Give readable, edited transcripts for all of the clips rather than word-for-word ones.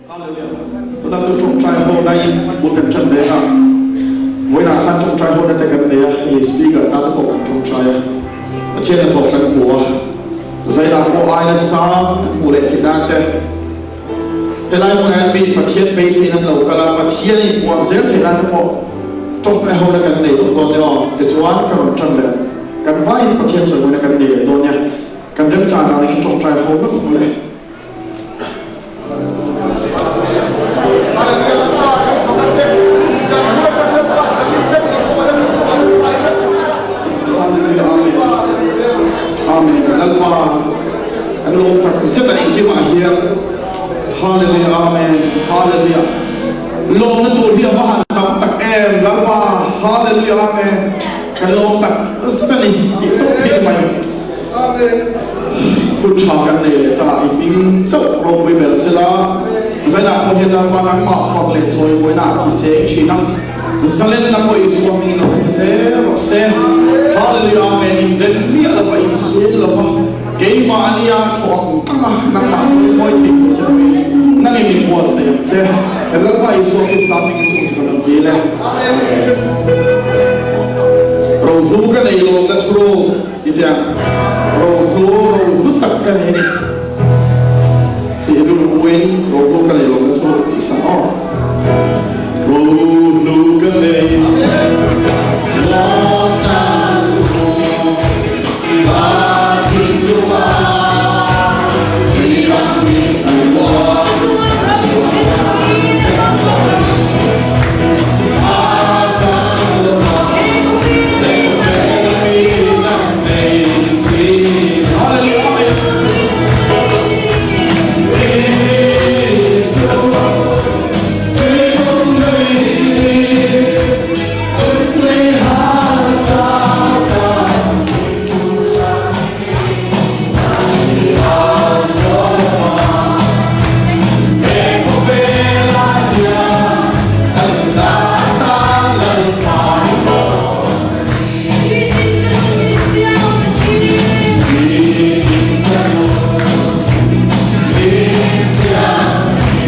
Tụi ta tôi trông trai hồ này một cái chân đấy à với là khăn trông trai hồ này tại cái này thì speaker ta cũng có trông trai thiên là thuộc cái của dây là của ai là sao của lệ thiên đan thế cái này một em bị mà thiên base xin làm lâu cả là mà thiên này của dễ thiên đan có trong cái hồ này cái này cũng còn đó cái chỗ ăn cái chân đấy cái vai mà thiên sử dụng cái này đó nha cái đơn giản là những trông trai hồ nó cũng vậy. Amen. Lalma, alo tak sebab ini mahir. Hallelujah. Amen. Hallelujah. Long itu dia bahan tak em. Lalma. Hallelujah. Amen. Kalau tak sebab ini itu dia mahir. Amen. Kucakan dia tak ingin cakap roh bersila. Saya nak mungkin lalma nak maaf oleh joy boy nak cek cina. Salen na ko iswami no se hallelujah amen den mi ala ba isu la ba ke ma ania thong na ma so moi thi ko che na ni mi ko se la ba isu is starting to go to le amen ro du ka nei lo na thro idya ro du tak ka nei ni ti ru wen ro du ka nei lo na thro ti sa o Look at me, long time ago, watching you out, we are me and walk.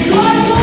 Swallow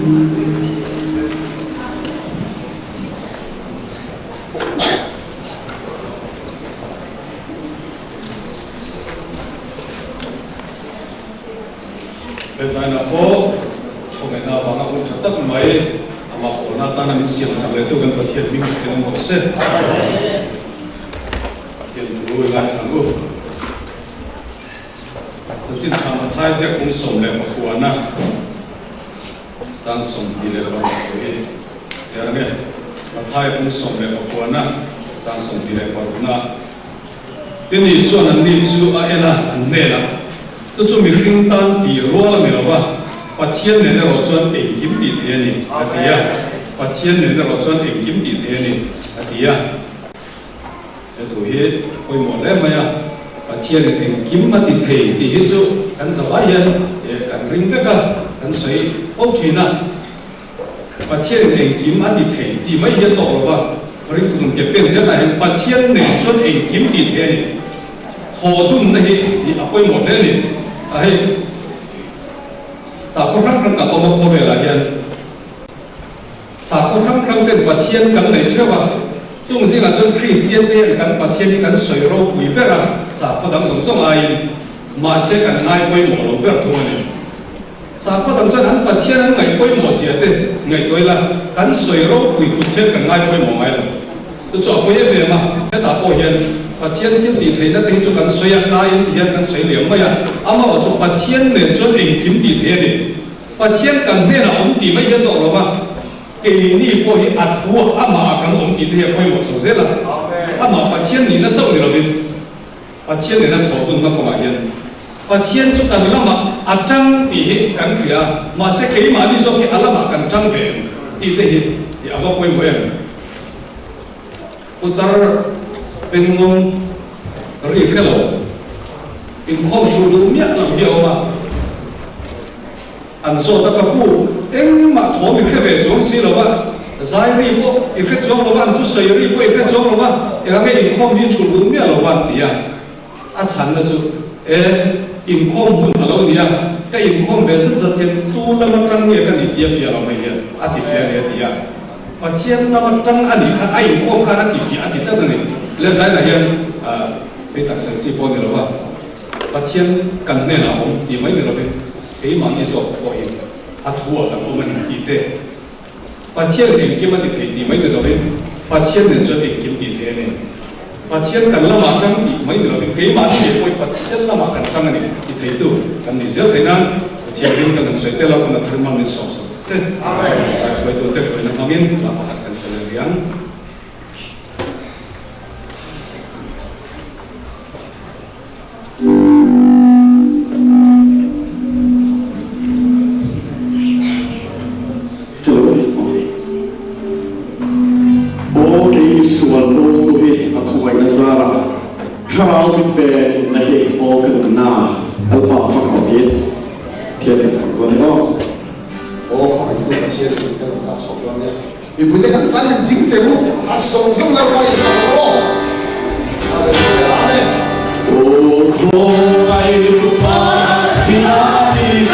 Để giải nạp phố, hôm nay nào bằng ông chặt tắc máy, mà cổ na ta nằm xiềng sẵn lấy tôi gần vật hiện mình thì nó một xe. Hiện vui lại thằng u. Tôi xin chào một hai giấc cũng sống lại một cuốn na, đang sống đi lại một cuốn. Thế là nghe, một hai cũng sống lại một cuốn na, đang sống đi lại một cuốn na. Cái này xuân anh đi chú ai na anh nè là. Tôi cho mình kinh tan bị rùa là mình là ba, và thiên này là họ chọn để kiếm đi thế này, à thì à, và thiên này là họ chọn để kiếm đi thế này, à thì à, cái tuổi hết, coi một lẽ mà à, và thiên này để kiếm mà thì hết chỗ, cần sao ai yên, cần ring cái cả, cần sấy, bốc thuyền à, và thiên này để kiếm mà thì mấy yên tổ là ba, ring tụi mình cái bên này, và thiên này chọn để kiếm đi thế này, hồ đun này thì coi một lẽ này. Ai, sa ko rắc rắc cả tôm khô về là hiện, sa ko rắc rắc tên bát thiên cần này chưa vào, chúng sinh là chân Christian tên cần bát thiên cần soi rô quỷ bé ra, sa ko đằng sống sống ai, mà sẽ cần ai quay mỏ lỗ bé thôi này, sa ko đằng chân hắn bát thiên hắn ngày quay mỏ xía tên, ngày tôi là cần soi rô quỷ quỷ thiên cần ai quay mỏ ai là, tôi chọn quay về mà, cái ta bảo hiện. Và thiên thì thấy nó tính cho cần xoay ăn cái thì hiện cần xoay liễu mà à, ama ở chỗ và thiên này cho hình kiếm thì thế này, và thiên cần nên là ông thì mấy hiện tượng rồi mà, cái này có hiện ắt thua ama cần ông thì thế quay một số rất là, ama và thiên này nó trâu được rồi, và thiên này nó khổ tuân nó có mà hiện, và thiên cho cần là mà ắt trăng thì cần kia mà sẽ cái mà đi cho cái ắt là mà cần trăng về thì thế thì ắt quay một em, utar bên ngôn rồi cái đó bên không chủ đúng nhất là điều mà anh số ta có cụ em mà thổ mình cái về giống xí là vậy giải đi bộ thì cái giống là bạn tu sửa đi bộ cái giống là bạn thì cái bên không mình chủ đúng nhất là bạn thì à chán là chú in không buồn là lâu đi cái in không về sự thật thì tu là nó trăng nghe cái gì tiếp phía là mấy cái tiếp phía cái gì và thiên nó trăng anh ấy ai in không khá tiếp phía tiếp theo này lấy giải là hiện被特色直播的了吧？把天跟那了红，你们的了呗？给忙你说过瘾，土的我们地的，把天领给么的给你们的了呗？把天人做领给地的呢？把天跟了马张你们的了呗？给忙你会把天了马跟张的你thấy đủ，跟你只thấy năng thiên linh跟水的了，跟那天忙你说说，对，才会多对会那方面，那么跟谁一样？Khao bị bè là hệ ô cái đường na ở bảo phật học tiết thiên là phật vân đó ô không phải tôi chia sẻ cái đó sổ đó nhé vì bây giờ các sản phẩm kinh tế của sống sống lâu quay đó amen ô khô ai ba khi ai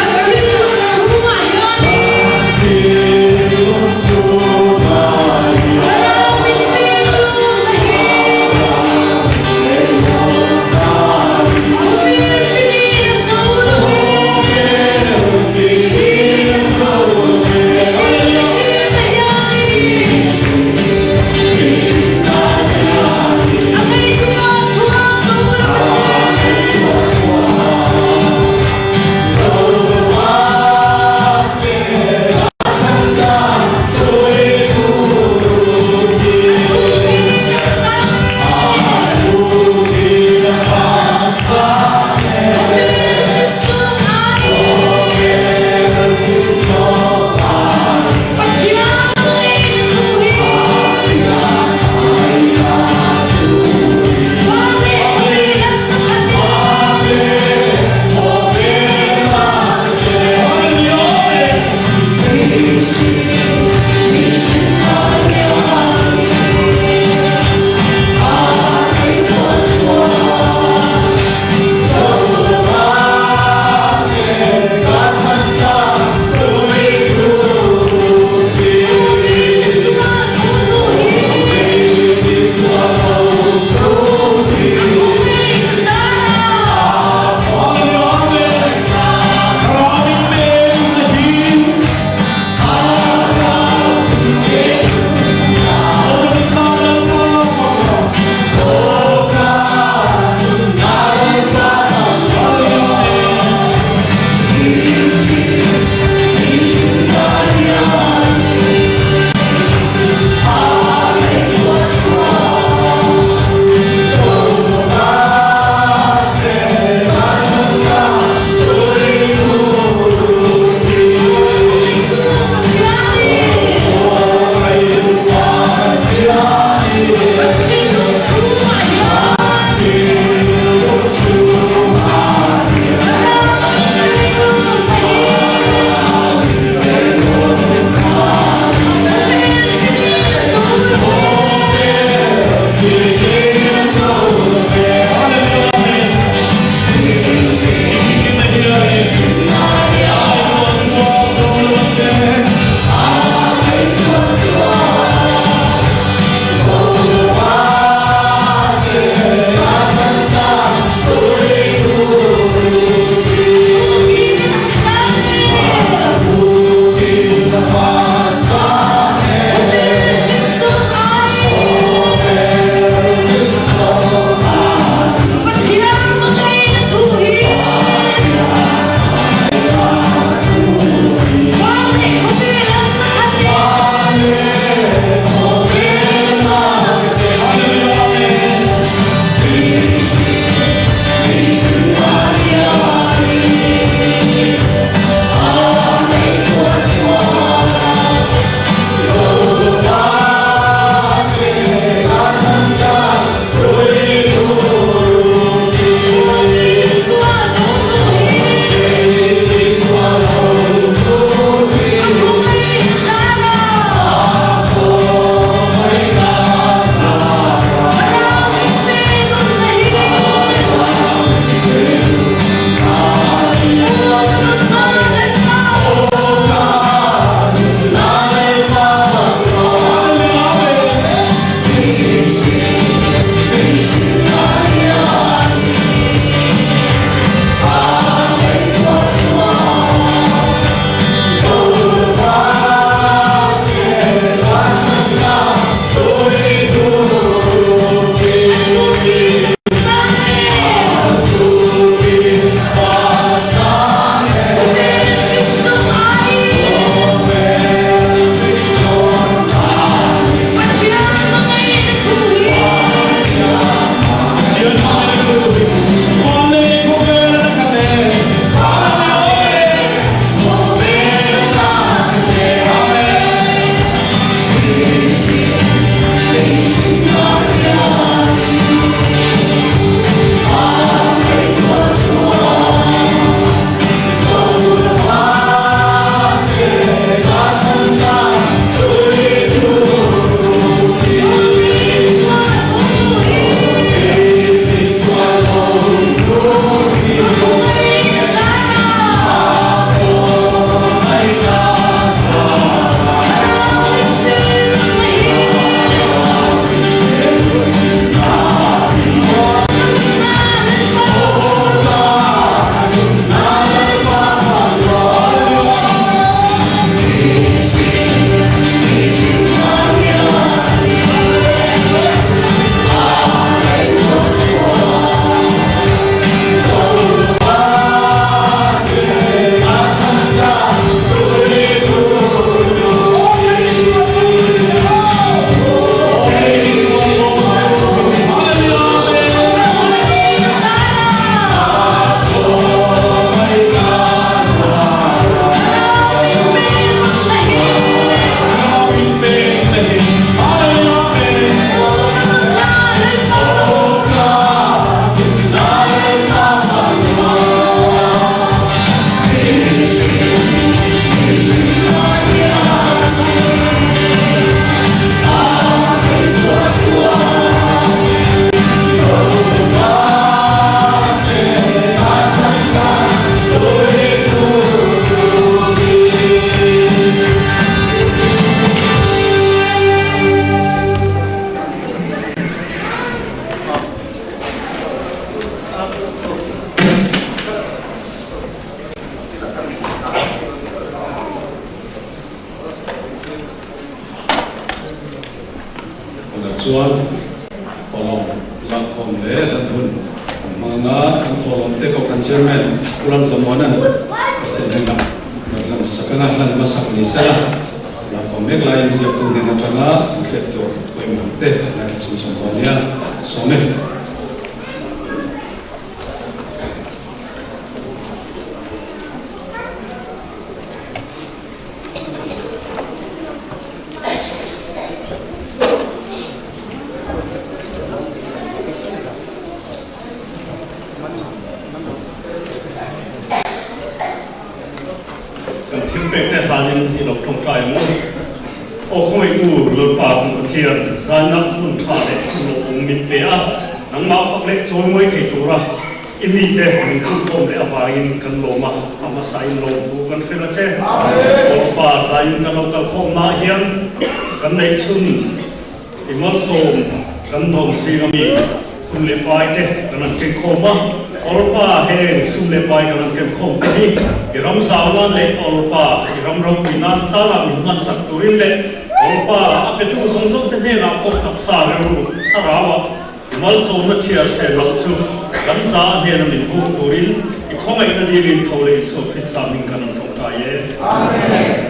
chuan polong lak khom le dan hun manga kan tholom te ko kan chairman ulan samonan tenga lan sakana lan masak ni sala la komek lain siap tu ni natanga keto ko imte na chung konia some ini deh menghukum le apain kan loma ama sain lo bukan kena ceh apa sain kalau kau na hian kan nei chun imal som kan dom si kami sun le pai deh kan ke koma orpa he sun le pai kan ke khom ni iram sawan le orpa iram ro pinan tala min man sak turin le orpa apetu song song te na ko taksa ru arawa imal som na chiar se lo chu kan sa ne na min bu turin I khomai na di rin thole so Krista min kan thong ta ye amen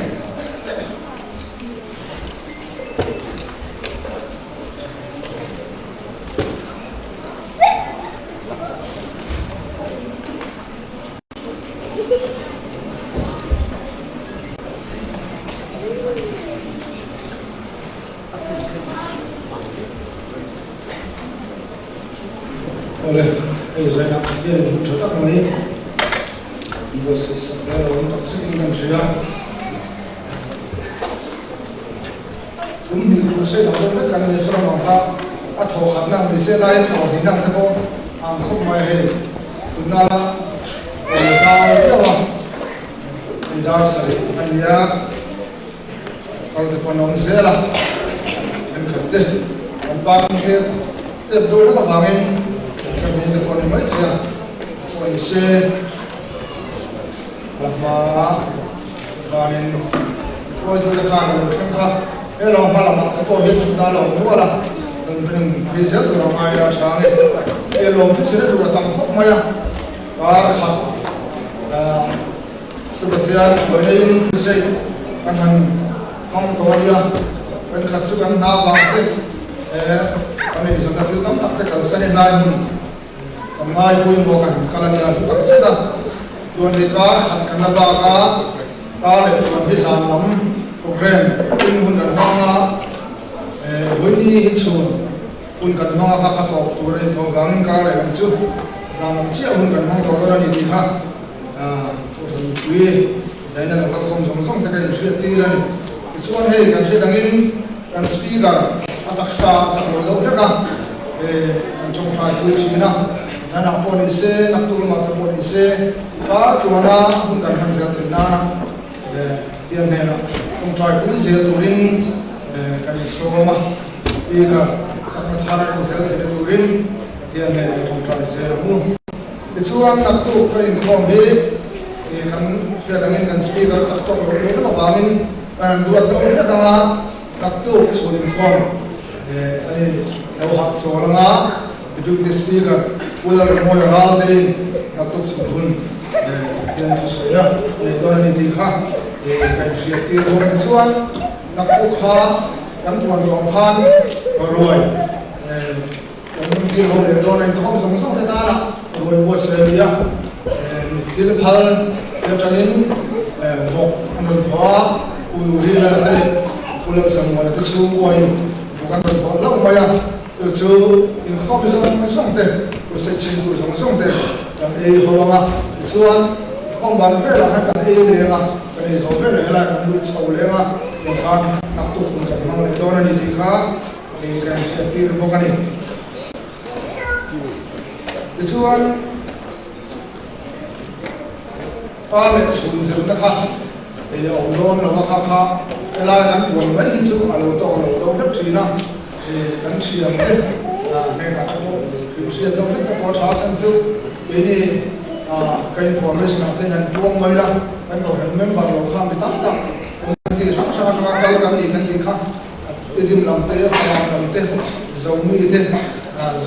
dấu mi thế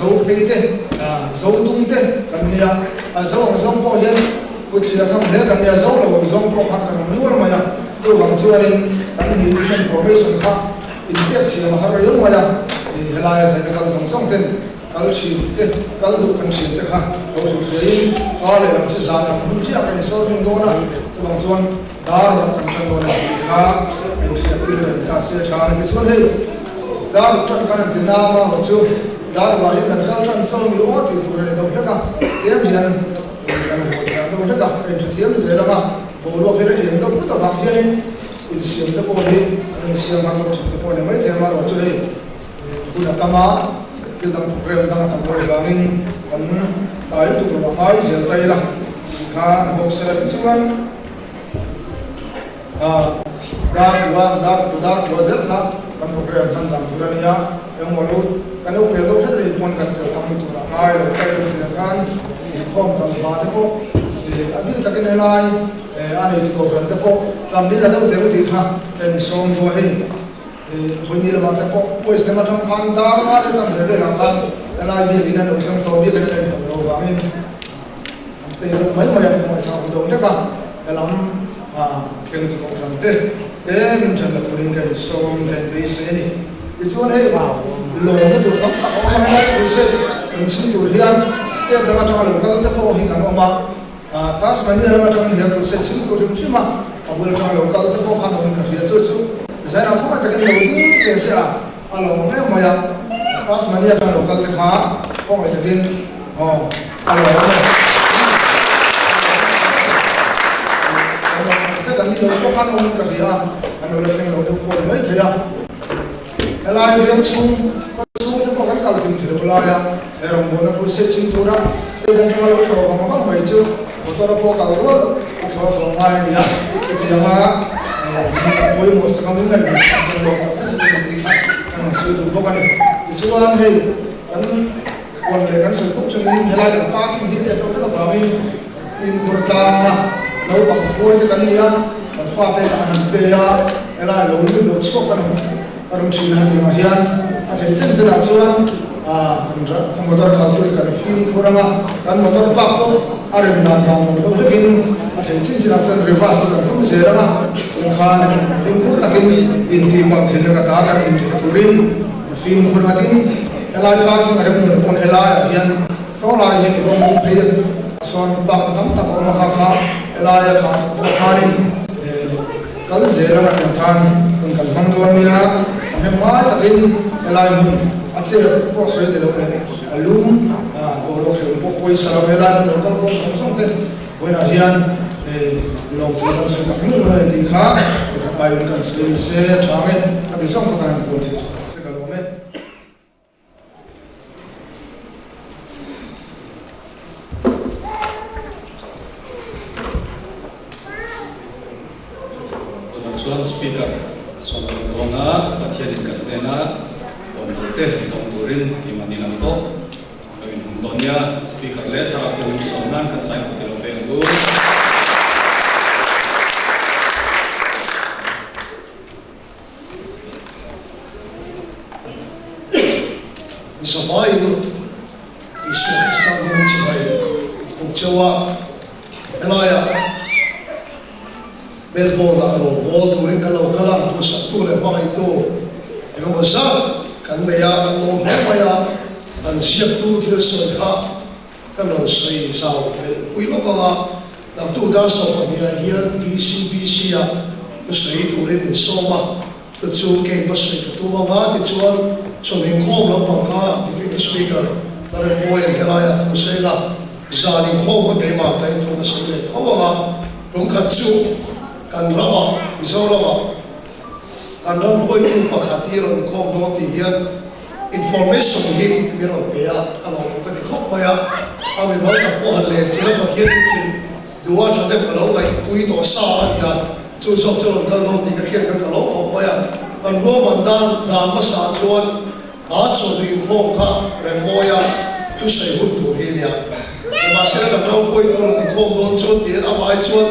dấu phi thế dấu tung thế cần nia dấu có hiện bút chia thằng thế cần nia dấu là một dấu có hạt cần luôn mà ya tôi bằng chưa lên anh nhìn information khác in tiếp chia mà hai rồi mà ya thì là sẽ cái con song tên kalau chỉ thế kalau được cần chỉ thế khác tôi sẽ thấy có lẽ là chỉ rằng mình chỉ cái số mình đó là tôi bằng chuan đó là cần đó là khác mình sẽ tự nhiên ta sẽ trả cái số này đó là trong cái tình nào mà chú đó là hiện tại các trong sông yếu thì tụi này đâu hết cả tiếp thì anh đâu hết cả cái tiếp thì dễ lắm mà bộ đồ cái này hiện đâu cũng tập thế này thì xiêm cái bộ này xiêm bằng một cái bộ này mấy thế mà rồi chơi cũng là tama cái tầm program đang tập rồi là mình còn tại tụi nó ai dễ tay là khá học sẽ là chú anh đã rất khác kan program kan dam turania yang malu kan u pelo thari pon kan te tam tura ngai lo kai lo kan khom kan ba te ko abi takin helai ani ko kan te ko tam ni la do te ti kha ten som do he thoi la ma te ko ko se ma tham khan da ma te cham le la khan helai bi bi na no cham to bi kan te lo ba min te mai mai ya ko cha do te ka lam ken to ko kan te mình chẳng là người gần sông gần bể xe này, cái chỗ này bảo lồng cái tụi tóc tóc ông hay cái xe mình xin tụi hiền, cái đó là trong lồng cái tóc hình ảnh ông mà, ta sẽ như là trong hiền cái xe xin tụi chúng chứ mà, ông vừa trong lồng cái tóc khăn ông cái hiền chút chút, giờ nào không phải cái lồng cái xe à, lồng cái mà ya, ta sẽ như là trong lồng cái tóc khá, không phải cái lồng cần đi đâu có khăn không cần gì à anh nói là xem đâu có mấy thế à là những chung thì có cái cầu kinh thì là ya rồi một cái phút sẽ chinh tura cái bên kia nó cho họ không mấy chứ một số nó có cầu luôn cho họ ngay đi à thì là mỗi một sự công việc này nó có rất nhiều thứ khác anh sử dụng có cái này thì số anh thì anh còn để cái sự phúc cho mình hay là các cái hiện tượng đó rất là bảo mình important lâu bằng phôi thì cần nia còn pha tay là hàng bê à là lâu như lâu chốt cần cần chỉ là nhiều hiền thì chân chân là chuan một đợt khảo tôi cần phim của nó cần một đợt bạc thôi mình làm một đợt cái thì chân chân là chân reverse là không dễ lắm nhưng khan nhưng cũng là cái in thì bằng thì là cả cái in thì turin phim của nó tin là ba cái mà được một con là hiền sau là hiền cũng không thấy son bang tam tak ono kha elaya kha khanin kal zera na khan kan hang do mia he mai takin elai mun achir po soi de lo alum ko lo khel po poi sa vela no kan ko song te boina hian lo tu na se ta mu na ti kha ka bai kan se thame ka bi song ka kan ko ti se ka lo me Tuan speaker, soal dona, bagian katena, onte, ongurin, imanilan ko, kami donnya speaker le, cara fungsionan kan saya ketemu pengu. Sabay itu isu Islam mencari Jawa, Elaya. Melbourne alo ball touring kalau kalah tu satu lepas itu yang besar kan mereka kalau mereka dan siap tu dia serta kalau saya sahaja kui lo kalau nak tu dah sopan dia hian VCBC ya saya touring besoma tu juga pasal itu mama tu jual cuma kau lo bangka di speaker dari boy kelaya tu saya lah jadi kau berterima kasih tu saya tahu mama rongkat tu kan lama, bisa lama. Kan dalam koi tu pakati orang kau dua tiga information ni biar dia kalau kita di kau maya, kami mahu tak boleh lejar bagian dua jadi kalau lagi koi tu sah dia, susah kalau tiga kira kalau kau maya, kan dua mandan dah masa tuan, aso di kau ka remoya tu saya butuh dia. Masalah kalau koi tu orang kau dua tuan dia apa tuan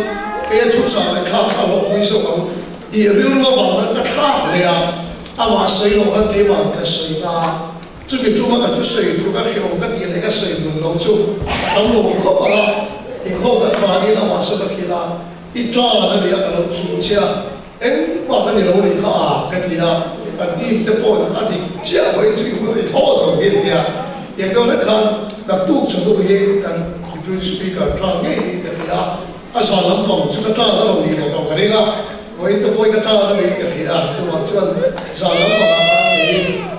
cái thuốc sờ này khác là một cái số còn thì riêng nó bảo nó khác khácเลยà mà xây nó cái tế bào cái xây ta จุดจุดมันก็จะสวยดูกันเกี่ยวกับที่อะไรก็สวยดูเราจุดทั้งหมดเขาอะไรที่เขาแบบมานี่เรามาสมัครที่ละที่จ้าเราเนี่ยเราจุดเชียเอ็งบอกกันนี่เราเนี่ยเขากันที่ละอันที่จะพูดอันที่เจ้าไว้จุดมันท้อตรงนี้เนี่ยอย่างเราเนี่ยกันนักตู้จุดตัวเองกันดูสปีกเกอร์ทางนี้แต่ที่ละอาสาลำพองสุดท้ายเราเนี่ยต้องกันเลยละไว้ตัวพูดกันทางนี้แต่ที่ละส่วนสาลำพอง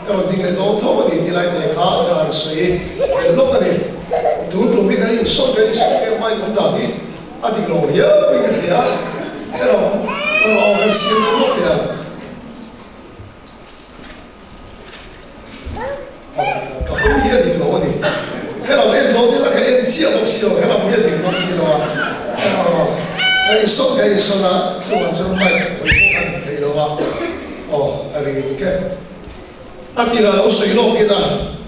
ก็ดิ้งเลยต้องท้อกันที่ไรเนี่ยข้าการสวยลูกกันเนี่ยถูกตรงนี้กันยิ่งสุดกันไม่คุ้มด่าที่อาทิตย์เราเยอะไปกันเนี่ยเราเอาเงินซื้อลูกเนี่ยก็ไม่เยอะดีกว่านี่ให้เราเล่นโน้ตที่เราแค่เล่นเชี่ยวต้องเชี่ยวให้เราไม่เยอะดีกว่าเชี่ยวให้ส่งนะจะวันจะไม่ไปกันที่เราว่าอ๋ออะไรนี่แกอาทิตย์เราสวยโลกกัน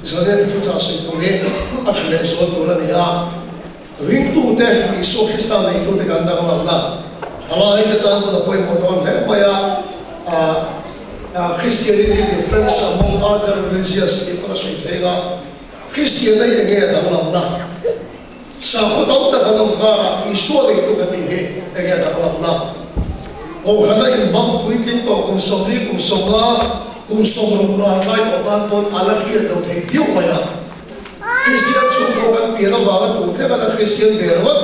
ส่วนนี้ทุกชาติตรงนี้อาทิตย์เราสวยตัวนี้อ่ะวิ่งตู้เตะมีโซ่คริสตัลในตู้เตะกันได้ก็แล้วนะอะไรก็ตามก็ต้องไปหมดตอนนี้ไปChristianity difference among other religions itu lah sebetulnya Christian ni yang ada dalam lah. Sahut orang tak ada orang Islam itu kan ini yang ada dalam lah. Oh kerana imbang politik tu kumsomli kumsomla kumsomla kai orang pun alat dia tu terhiu maya. Christian cuma kan biar orang tu terkena Christian berwat.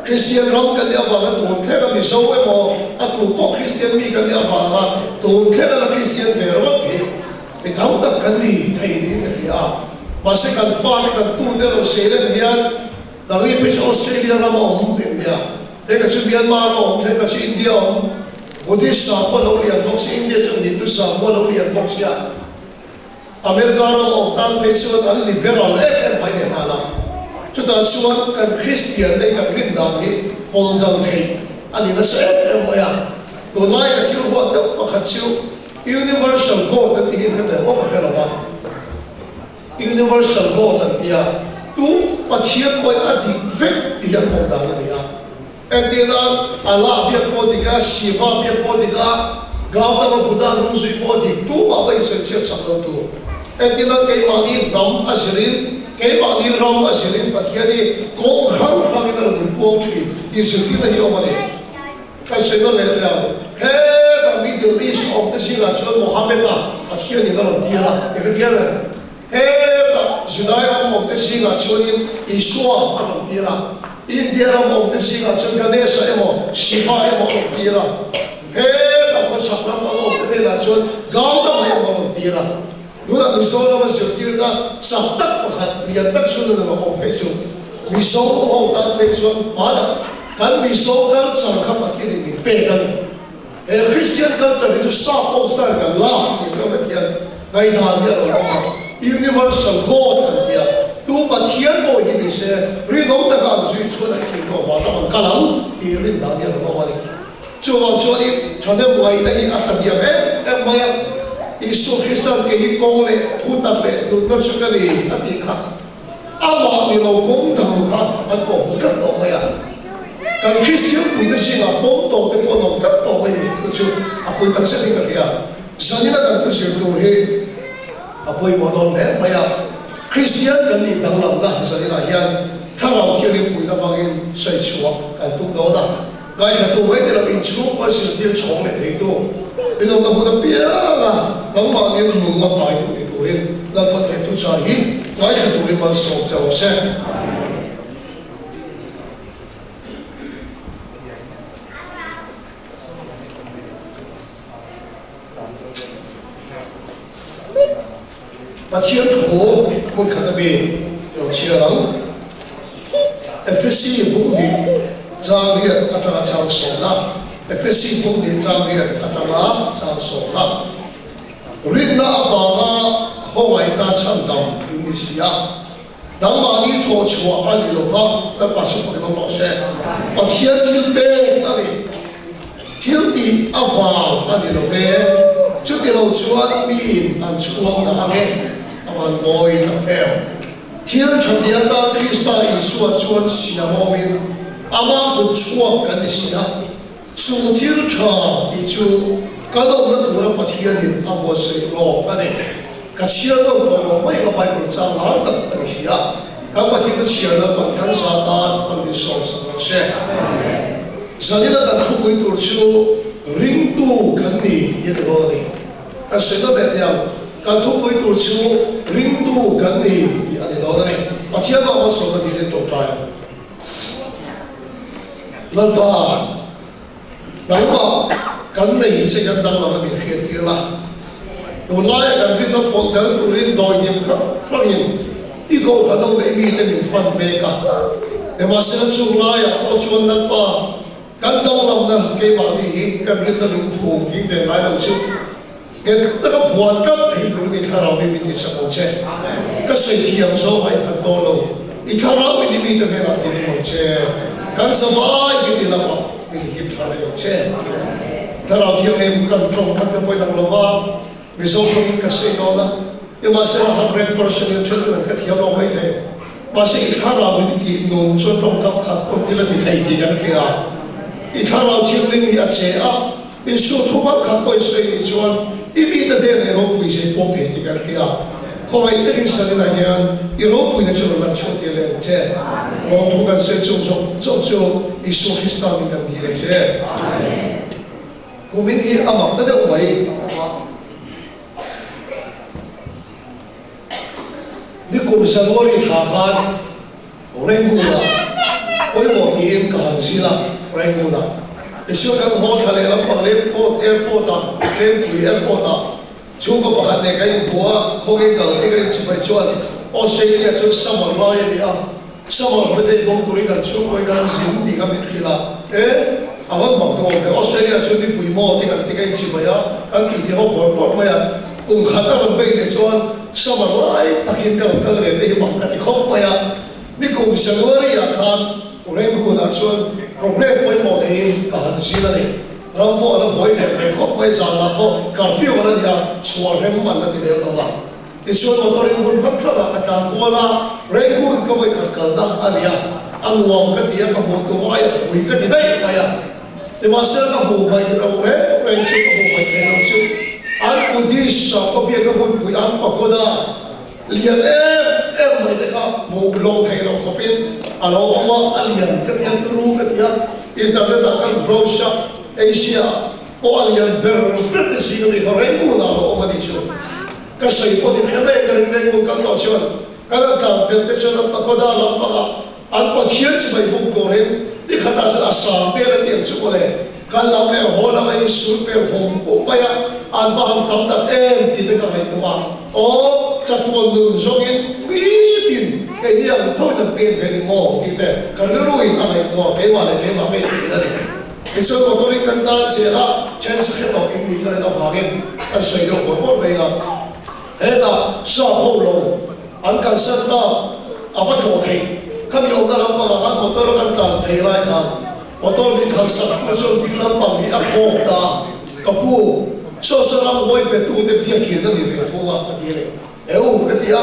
Christian ram kan dia faham tu, kita ni semua mau aku pok Christian ni kan dia faham tu, kita lah Christian berwat ni, kita tak kan ni, ini dia. Masih kan faham kan tu dia lo selen dia, dari pihak Australia ramai dia, mereka si Myanmar orang, mereka si India orang, Buddhis apa lalu dia, si India tu Hindu apa lalu dia fokusnya. Amerika orang orang festival kan liberal, banyak hal. Kita suat kan Christian ni kan rinda ni pondang ni, ani nasihat yang mana, dolai kecil buat tak kecil, universal God nanti ini ada apa kerana? Universal God nanti ya, tu macam boleh ada vet dia pondang ni ya. Entina Allah biar podiga, Shiva biar podiga, Gautama Buddha nungsi podig, tu apa yang sentiasa sama tu. Entina kay mani ram asirin. Kaya ni ram asirin pakiani kong ham kami na lumpong tri isuti na hiyo mali kasi no level the Middle East of the sila so Muhammad na pakiani na lumpira ikatira the Judaism of the sila so Iswa na lumpira India of the sila so Ganesha emo Shiva emo lumpira the Khosakram of the sila so Gautama emo lumpira Nuna miso na masirtir na saktak pakat liyatak sunod na mga peso. Miso mo ang peso pada kan miso kan sarkap akini pegan. Christian culture itu sapos na kan la ito matiyan ngayon dia universal God dia. Tu matiyan mo hindi se rinong taga suit ko na kino wala magkalang irin dia wala. Cuman ni chane mo ay nahi akadya maya Isu Kristus kaya kong le putat le nunat sukali ati ka ama ni lo kong tang ka at kong kat to maya kan Kristus punya singa kong to te po nong kat to maya kucu apoy taksani ka kaya sanina kan tu siya to he apoy modon le maya Christian kan ni dang lam na sanina yan tharaw kiri punya bangin say chuak kan tung do da ngay sa to may tira in chuak pa siya tiyan chong le te to Ito na muna piyala ng mga mga bahay ito rin dapat ito sahin kaya ito rin magsok sa Jose. Masyad ko kung kanabi yung siya lang FSC yung bukli Zangriat at ang atsang sola FSC bukli Zangriat at ang atsang sola rin na akala kawai na chandang ini siya dang mani to chua an ilova na pasok ko ng siya Masyad tilbe nari tilbi aval an ilove Chukilo chuan biin ang chuang na amin awan boy na peo Til chadian na Krista Isua chuan siya momin ama ku chuang kan siya Su til cha di chu kadong na tura patiyanin abo sa ilo kani cái chia đâu có mấy cái bài của cha lão tập cái gì à các bạn thì cái chia là bạn thân sa ta bạn đi sống sống sẽ giờ này là tận thu cái tổ chức ring tu cái gì như thế này cái sự đó là theo cái thu cái tổ chức ring tu cái gì như thế này mà thiên đạo mà sống cái gì để trộn trái lần đó nắng mà cái này sẽ cái đang làm cái gì kia là tôi nói cái việc nó còn đang tôi lên đòi nhiệm khắc khắc nhiệm đi câu cái đâu để đi để mình phân biệt cả để mà xem chung lại ở chuan đất ba cái đâu làm đó cái mà đi cái việc nó đúng thủ kinh tế lại làm chung cái tất cả hoàn tất thì cũng đi theo mình đi sang một chế cái sự thiện số hay thật to đâu đi theo mình đi theo cái đi một chế cái sự vay cái đi làm mình đi theo một chế theo thiện em cần trồng các cái bồi đằng lâu vào vì số lượng cái sự đó là nhưng mà sẽ là 100% những chuyện là cái thiện nó mới thế mà sẽ theo mình đi nôn cho trồng các khát cũng thì là đi thay đi cái kia ít theo thiện mình đi chế á mình số thu bắt khát coi sự đi chuan ít là để nó quỳ sẽ bố phê thì cái kia không phải cái hình sự này hiện nó quỳ là cho nó chọn tiền lên chế nó thu cái sự trong Isu Christ mình cần đi lên chế của mình thì âm ẩm nó đâu vậy đi cùng sang ngôi thả khan rèn ngủ là ôi một thì em cả hàng xí là rèn ngủ là để cho các họ thay làm bằng airport chúng có bảo này cái của không cái cầu cái chỉ phải chọn Australia cho summer loy đi à summer với đây cũng tụi cái chúng với cái gì thì cái biết là à vẫn mặc đồ cái Australia cho đi bùi mò thì cái chỉ phải à cái kỳ thì họ bỏ mà cùng khát làm về để cho summer loy tất nhiên cái này để bằng cái không mà đi cùng sang ngôi à khan rèn ngủ là cho problem với một cái cả hàng xí là này rồi bộ nó bồi về không mấy giờ là có cà phê vào đây là chùa rèn mà là đi đâu đó thì chùa mà tôi rèn cũng rất là cái trang qua là rèn cũng có mấy cái đó anh à anh uống cái gì cái bộ tôi ai quỳ cái gì đấy mà à thì mà sẽ cái bộ này đâu đấy rèn chụp cái bộ này đâu chụp anh cũng đi sao có biết cái bộ quỳ anh bảo cô đó liền em mấy cái bộ lô thầy lô có biết alo ông anh liền cái gì tôiรู้cái gì internet cái browser Asia, Australia, British sini kalau rengku lah orang Malaysia. Kasih pun ini apa yang rengku kan tahu cuman. Kalau tak betul tak kau dah lambat. Apa kian sebagai buku ini dikata asal dia yang cukup leh. Kalau me hola me super home upaya anbahang tamdak tidak kahai kumah. Oh, catuan dulu jongin bitin. Kaya tahu nak pengen mau kita. Kalau ruin kahai kumah, kaya pengen so có tôi cần ta sẽ là trên sự đó kinh nghiệm cái đó phát hiện cái sử dụng của một bên là thế là sao hậu lộ anh cần sân đó à phát thổ thị các nhiều cái lắm mà các một tôi cần cần thấy lại cả một tôi bị khẩn sắp nó cho đi làm bằng cái áp cổ đó các cụ so sánh làm quay về tu để bia kia nó đi về thu à cái gì này cái gì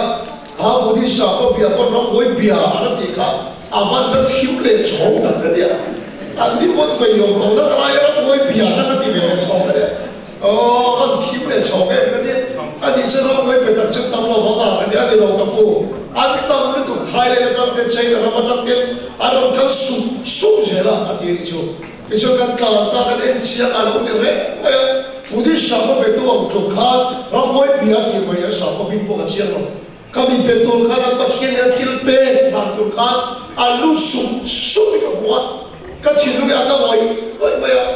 à một đi sao có bia con làm quay bia nó thì khác à vẫn nó thiếu lệ chống được cái gì anh đi một phải dùng không đó ai đó mới bịa nó thì về chồng cái đấy anh thiếu để chồng cái đấy anh đi chơi nó mới bị đặt chân tâm nó vào cái đấy anh đi đâu gặp cô anh tâm nó cũng thay lên trong cái chơi nó mà trong cái anh không cần sung gì là anh đi chơi cái chơi cần ta cái đấy chỉ anh không được đấy một đi sao có bị tu ông thuộc khát nó mới bịa thì phải sao có bị bộ cái chơi nó kami betul khát anh bắt hiện ra thiếu bê làm thuộc khát anh lu sung cái quạt cái chuyện lúc anh nói vậy bây giờ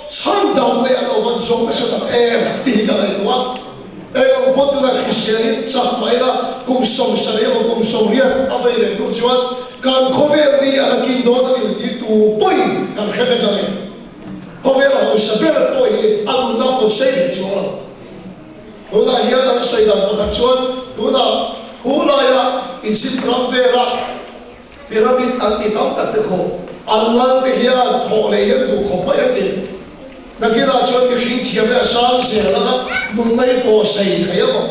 chăn đồng bây giờ nó vẫn dùng cái sự tập em thì cái này đúng không ông bố tôi là Christian chắc mấy là cùng sống sài và cùng sống riêng ở đây để tôi chọn càng có vẻ đi anh kinh đó là đi tu bơi càng khép cái này có vẻ là hồi sáng là tôi anh muốn có xây dựng cho nó là hiện đang xây dựng một cái chọn nó là cũ lại là Egypt làm về là pyramid anh đi tắm tận được không Allah cái kia thọ này những đủ không phải gì, đặc biệt là cho cái hình thiệp là sáng sớm là muốn mấy bộ xây thấy không?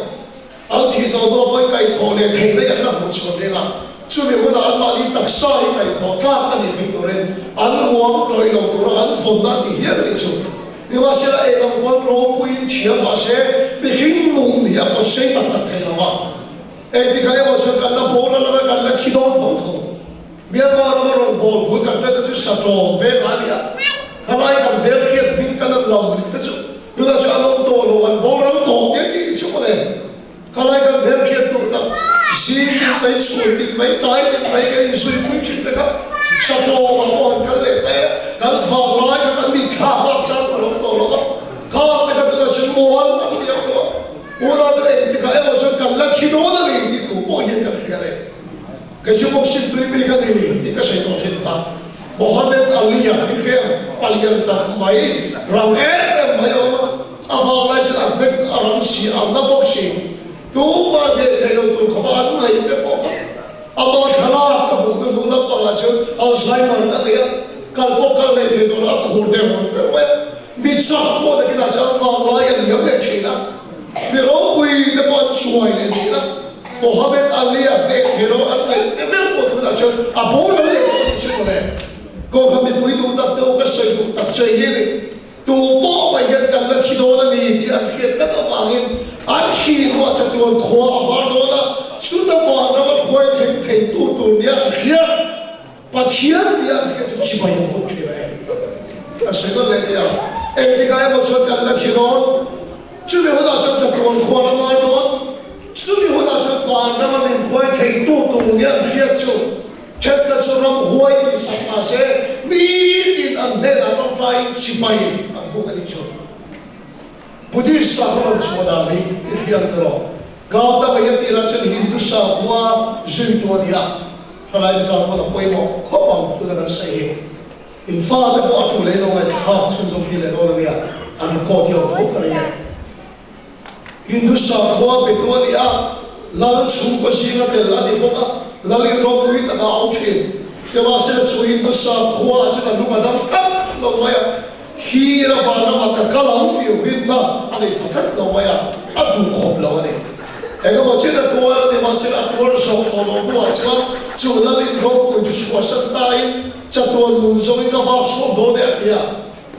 Anh thì đó với cái thọ này thấy đấy là một chuyện đấy là, cho nên là anh mà đi đặt sai cái thọ khác anh thì thấy rồi, anh uống rồi nó anh phun ra thì hiện đấy chứ, 你話是啦，誒，我老輩條話些，你幾弄你啊？我死得得睇啦嘛。誒，你睇我說緊啦，冇啦啦，緊啦，幾多普通，咩話啦嘛，用波會緊得就實做咩話啲啊？後來緊咩嘢邊緊得諗，但是有陣時阿老多老人冇人講嘅啲什麼咧，後來緊咩嘢都得，先啲咪錯啲咪大啲咪嘅水會轉得㗎，實做嘛冇人緊嚟嘅，緊放來緊咪卡巴真個老多老個，卡你睇到就冇人咁樣嘅喎。我那對，你看，我說干了挺多的呢，你都不应该这个嘞。可是我是对每个的呢，你个谁都听他。Muhammad Ali ya, ni kaya palian tak mai, rang mai orang awal lagi nak bek orang si, anda boxing. Tu bagai kalau tu kawan mai ke pokok. Abang khala kamu ke dulu pelajar, Alzheimer kan dia. Kalau pokok lagi tu lah kurde kurde. Mitsak pun kita jangan awal yang dia nak cina. Biro kui dapat suai ni cina. Muhammad Ali ya bek biro apa? Bek pun tu dah cina. Abu lagi tu cina. Kau kami kui tu tak tahu kesai tu tak cai ni. Tu bawa bayar kalau kita ni dia kita tak angin. Akhir waktu tu kuah apa tu lah. Sudah kuah nama kuah ten tu dia dia. Pasian dia tu siapa yang buat dia? Asal tu dia. Ketika masuk kalau kita 这边我打算在广阔的那种，这边我打算把那个人会挺多多年别走，这个是让会的什么些，你的安内那种在七百，俺不跟你说，不的啥个人说的你，你别得了，搞得没有的那这印度啥话人多的呀，后来就搞我的规模，可帮都那个谁，你发的不出来弄来，好，村中地来弄了呀，俺们高调多可以。 Hindu sakwa betul dia, lalu suku singa telah dibuka, lalu rokui tak aukin. Sebab Hindu sakwa jika lu madam kan, lu maya hira pada mata kalam diubitna, ane pakat lu maya adu khom lu ane. Ega macam tu kuar ni masih atur sok orang buat sebab lalu rokui justru santai, jatuh nunzoi kafar sok dua dia.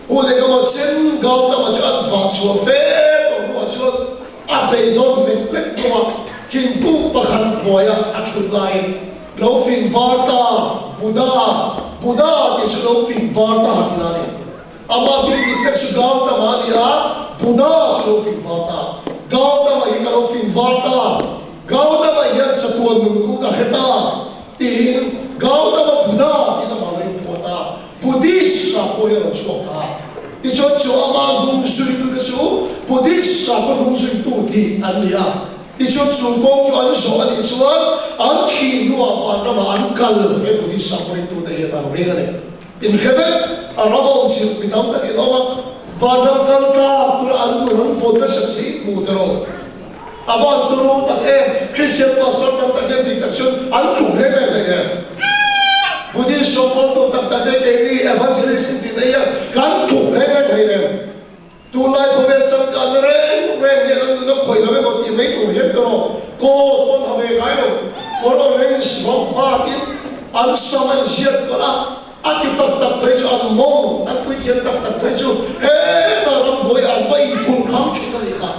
Udah macam kau tak macam facua fair, macam abe don mek tua kin tu pakan boya atul lain lo fin varta Buddha is lo fin varta hatinani ama bin dikkat sudah tamadia Buddha lo fin varta Gautama hingga lo fin varta Gautama yang satuan nunggu kaheta tin Gautama Buddha kita malai puata Buddhis apa yang suka Ijo ama dungsui ke su Buddhis apa dungsui tu di ania. Ijo kong jual soal ijuan anti dua apa nama angkal ke Buddhis apa itu daya tahu mereka ni. In heaven arabam sih bitam tak itu apa. Badam kalta Quran Quran foto saksi mudro. Abang turun tak Christian pastor tak dikasih angkul mereka. Buddhist foto tak ini evangelist di daya kan tu mereka ni. Tulai kau macam kan reng yang tu nak kau ini macam ni tu hiat kau pun have kau kalau reng strong party ansaman siap kau lah aku tak perlu among aku hiat tak perlu dalam boy apa ikut kamu kita lihat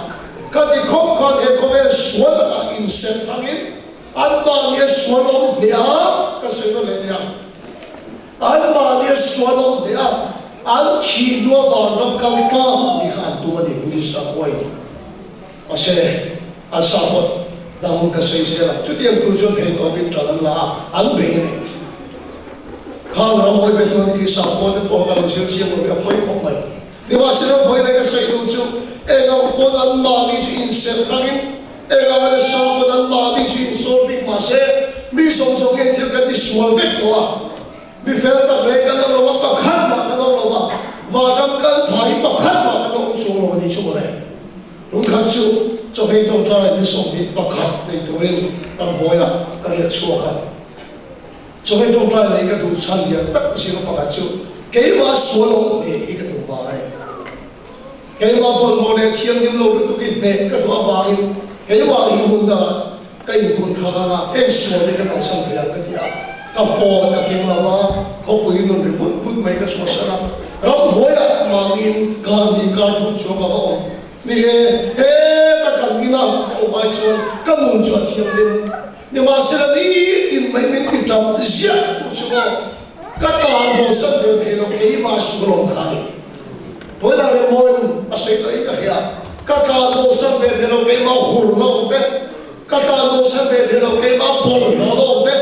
kan ikut kan kau suara insen angin anda ni suara dia kesenangan dia anda ni suara dia Anti dua orang kalka ni kan tu ada Buddhis sakwai. Asal asal namun kesehatan. Jadi yang tujuan hari topik jalan lah anbeh. Kalau ramai betul ni sakwai tu kalau siapa boleh apa ikut mai. Diwasir boleh dengan saya tuju. Engkau pun anda ni insert lagi. Engkau ada sakwai anda ni insert di masa. Misal yang kita di sual betul. Bifel tak mereka nak lawan pakan nak lawan, wadam kan thai pakan nak lawan semua ni semua ni. Rungkat tu, coba itu try ni sombi pakan ni turin orang boya kerja suakan. Coba itu try ni kita tu cari dia tak sih pakan tu. Kaya sualong ni kita tu faham. Kaya pun boleh tiang yang lalu tu kita kita tu faham. Kaya ini bunda kaya pun kerana sual ni kita sampai yang ketiak. Kafon, kaking lava, kau punya nunri pun, pun mereka semua serap. Ram boya mangin kami kartu coba kau ni ta kan ina kau mai chuan kan mun chuan hiam lim ni ma sera ni in mai min ti tam zia ku chuo ka ta bo sa de ke lo ke ma shi lo khai tôi là người môi à sẽ tới cái gì các ca đồ sang về thì nó cái máu hùn nó đấy các ca đồ sang về thì nó cái máu bồn nó đấy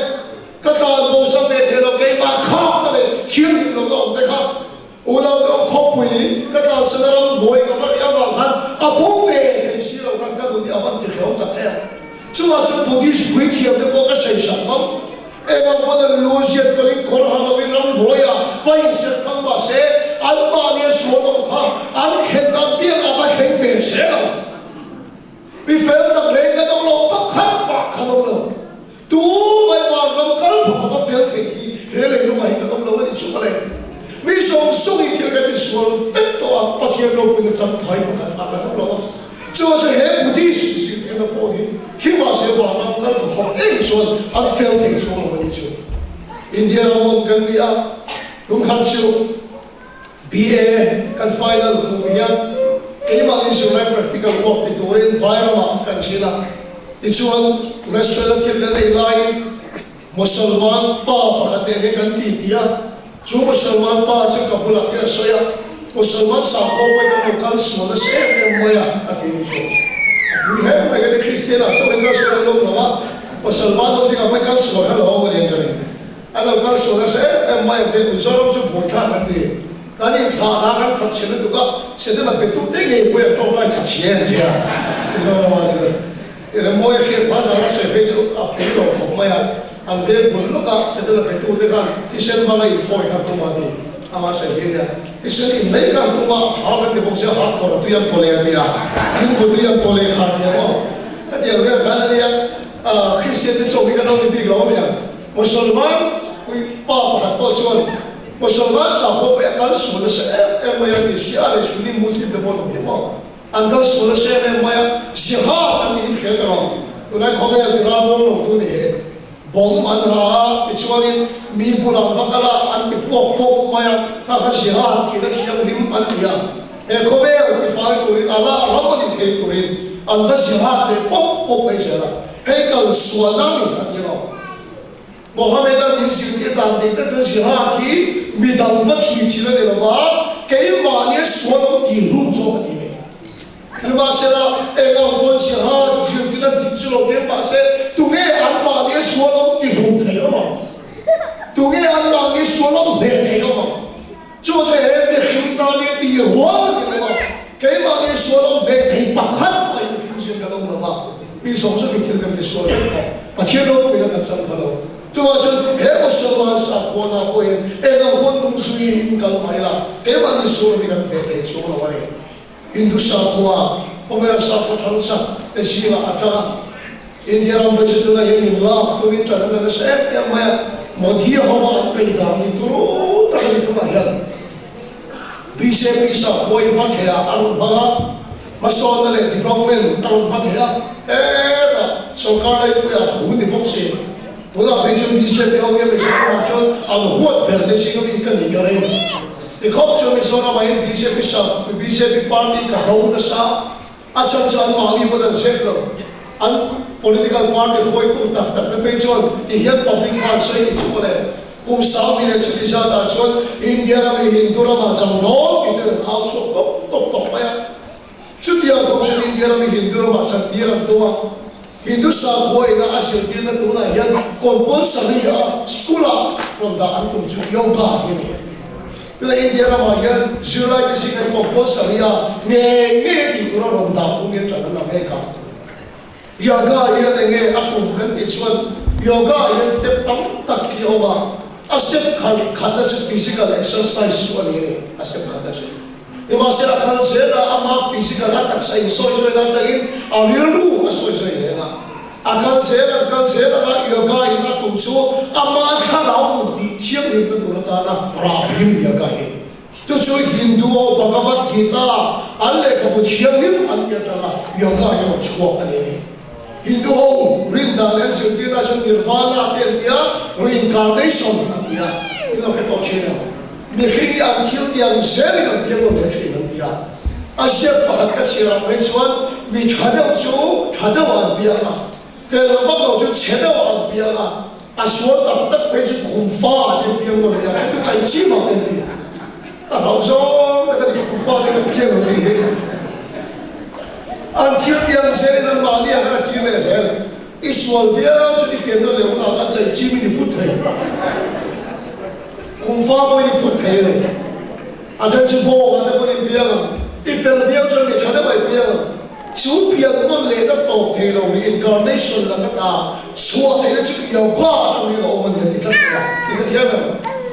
các ca đồ sang về thì nó cái máu khát nó đấy khiến nó đấy khác u đâu nó khó quỷ các ca sẽ làm bồi các cái áo vàng hắn à bố về thì xí đâu các cái đồ áo vàng thì không thật đấy chúng ta chúng tôi đi quỷ thiệp để có cái xây sản không em đang có được lối diệt cái linh con hàng nó bị làm bồi à phải sẽ không bao sẽ anh ba nia số đông khác anh khen ta biết là phải khen tiền sẽ đâu vì phép tập luyện cái đông lô bất khác bạc khăn đông lô tú mày vào trong cái lúc họ có phép thì thế là lúc này cái đông lô mới xuống lên vì sống sống thì cái cái số tất cả bắt hiện lô cũng chẳng thấy một cái ăn đông lô cho nên hệ bút đi sự cái nó bỏ đi khi mà sẽ vào trong cái lúc họ em xuống anh phép thì xuống là mới xuống India là một cái gì à đúng không siêu BA kan final ku hian keima ni sura practical work ti toren environment kan china ti chuan restaurant thil na nei lai musulman pa pakhat ne kan ti tia chu musulman pa che kapula ke soya musulman sa ko pai kan local small se em moya ati ni so we have my the christian a chawen ka sura lo nawa musulman ho singa pai kan so hello wa den kare ala kan so se em moya te musulman chu botha kan ti Tadi thà kan khát chiến được không? Sẽ là phải tụt đến ngày bây giờ tôi lại khát chiến chứ à? Bây giờ là gì đấy? Thì là mỗi khi bắt đầu nó sẽ phải chịu áp lực của không mấy anh về buồn lúc đó sẽ là phải tụt đến cái thì sẽ mà lại thôi các tôi mà đi, ama sẽ như thế. Thì sẽ in mấy cái tôi mà học bên cái sẽ học khỏi tôiยังpole đi à? Nhưng tôiยังpole khát đi không? Cái điều cái là gì à? Christian thì trong cái đó thì bị gõ vậy. Muslim quy ba hạt bao nhiêu Musulman sahop ekal semula saya maya di siapa jadi Muslim depan orang angkal semula saya maya siapa ni kerana tunai kau yang dirabung tu ni bom mana kecuali mi bulan bakala anti pop maya kakak siapa kita tidak lim antia kau yang difahami kulit Allah ramai di kulit angkal siapa de pop macam ekal suara ni antia Mohammed bin Sirin dan kita tersihat di bidang vakhi cila de lawa kei mane suara di rumah ini. Lepas itu orang pun sihat jadi dijual ke pasar tunge mane suara di rumah ini. Tunge mane suara di rumah. Jadi kita di ruang ini. Kei mane suara di pakat ayu kincir kalau lawa. Bisa saja kita kena suara. Akhirnya kita akan kalau Tujuan hebo semua sakona poin, pun kumsuin kalau mahira, keman isur dengan bete semua wali. Hindu sakwa, pemerintah sakwa transa, esila atara. India orang bersetulah yang minlah, tu itu adalah saya yang maya, modia hawa pegang itu tak itu mahir. Bisa sakwa ibat ya, alun banga, masalah le development alun ibat ya, sekarang itu ya hujan boxing. Udah pensiun BCP orang yang misalnya macam awak berdiri sih kami ikan ikan. Ikut cuma misalnya main BCP sah, BCP parti kau nasa, asal mali pada sektor. An political party kau itu tak pensiun, ia public party itu boleh. Usah bila cerita asal India ramai Hindu ramai macam dong itu asal top ya. Cuti atau macam India ramai Hindu ramai macam dia ramai doang. Hindu sakwa ina asyik dia nak tuna yang compulsory sekolah ronda antum yoga ini. Bila India ramai yang July kisah compulsory nge di tuna ronda mungkin jangan mereka. Yoga yang nge atum kan ituan yoga yang step tak yoga. Step khana se physical exercise ini step khana se. Imasira kan zela ama physical tak sai sojo na tagin awiru sojo ina akan zela ka yoga ina tumsu ama kharau di thiam ri tu ta na rabin yoga he jo Hindu Bhagavad Gita alle ka bu thiam ri an ya ta yoga yo chho ani Hindu rindan and civilization nirvana dia reincarnation dia ino ke to chena mi khi an thil yang zeri na piang lo le khi nan dia asia pakhat ka sira mai chuan mi thadau chu thadau an pianga fel la ko chu chedau an pianga asua tam tak pe chu khum fa de piang lo ya chu chai chi ma de dia ta hau zo ka ni khum fa de piang lo he an thil yang zeri na ma lia ka ki le zeri Israel dia sudah kena lewat akan janji ini putri. Kumfa boleh putri. Ajar jumbo ada boleh biang. Ifel biang jadi cara baik biang. Cuma biang non leda top thelo reincarnation lah kata. Cuma thelo cuma yoga tu ni orang yang kita tiada. Kita tiada.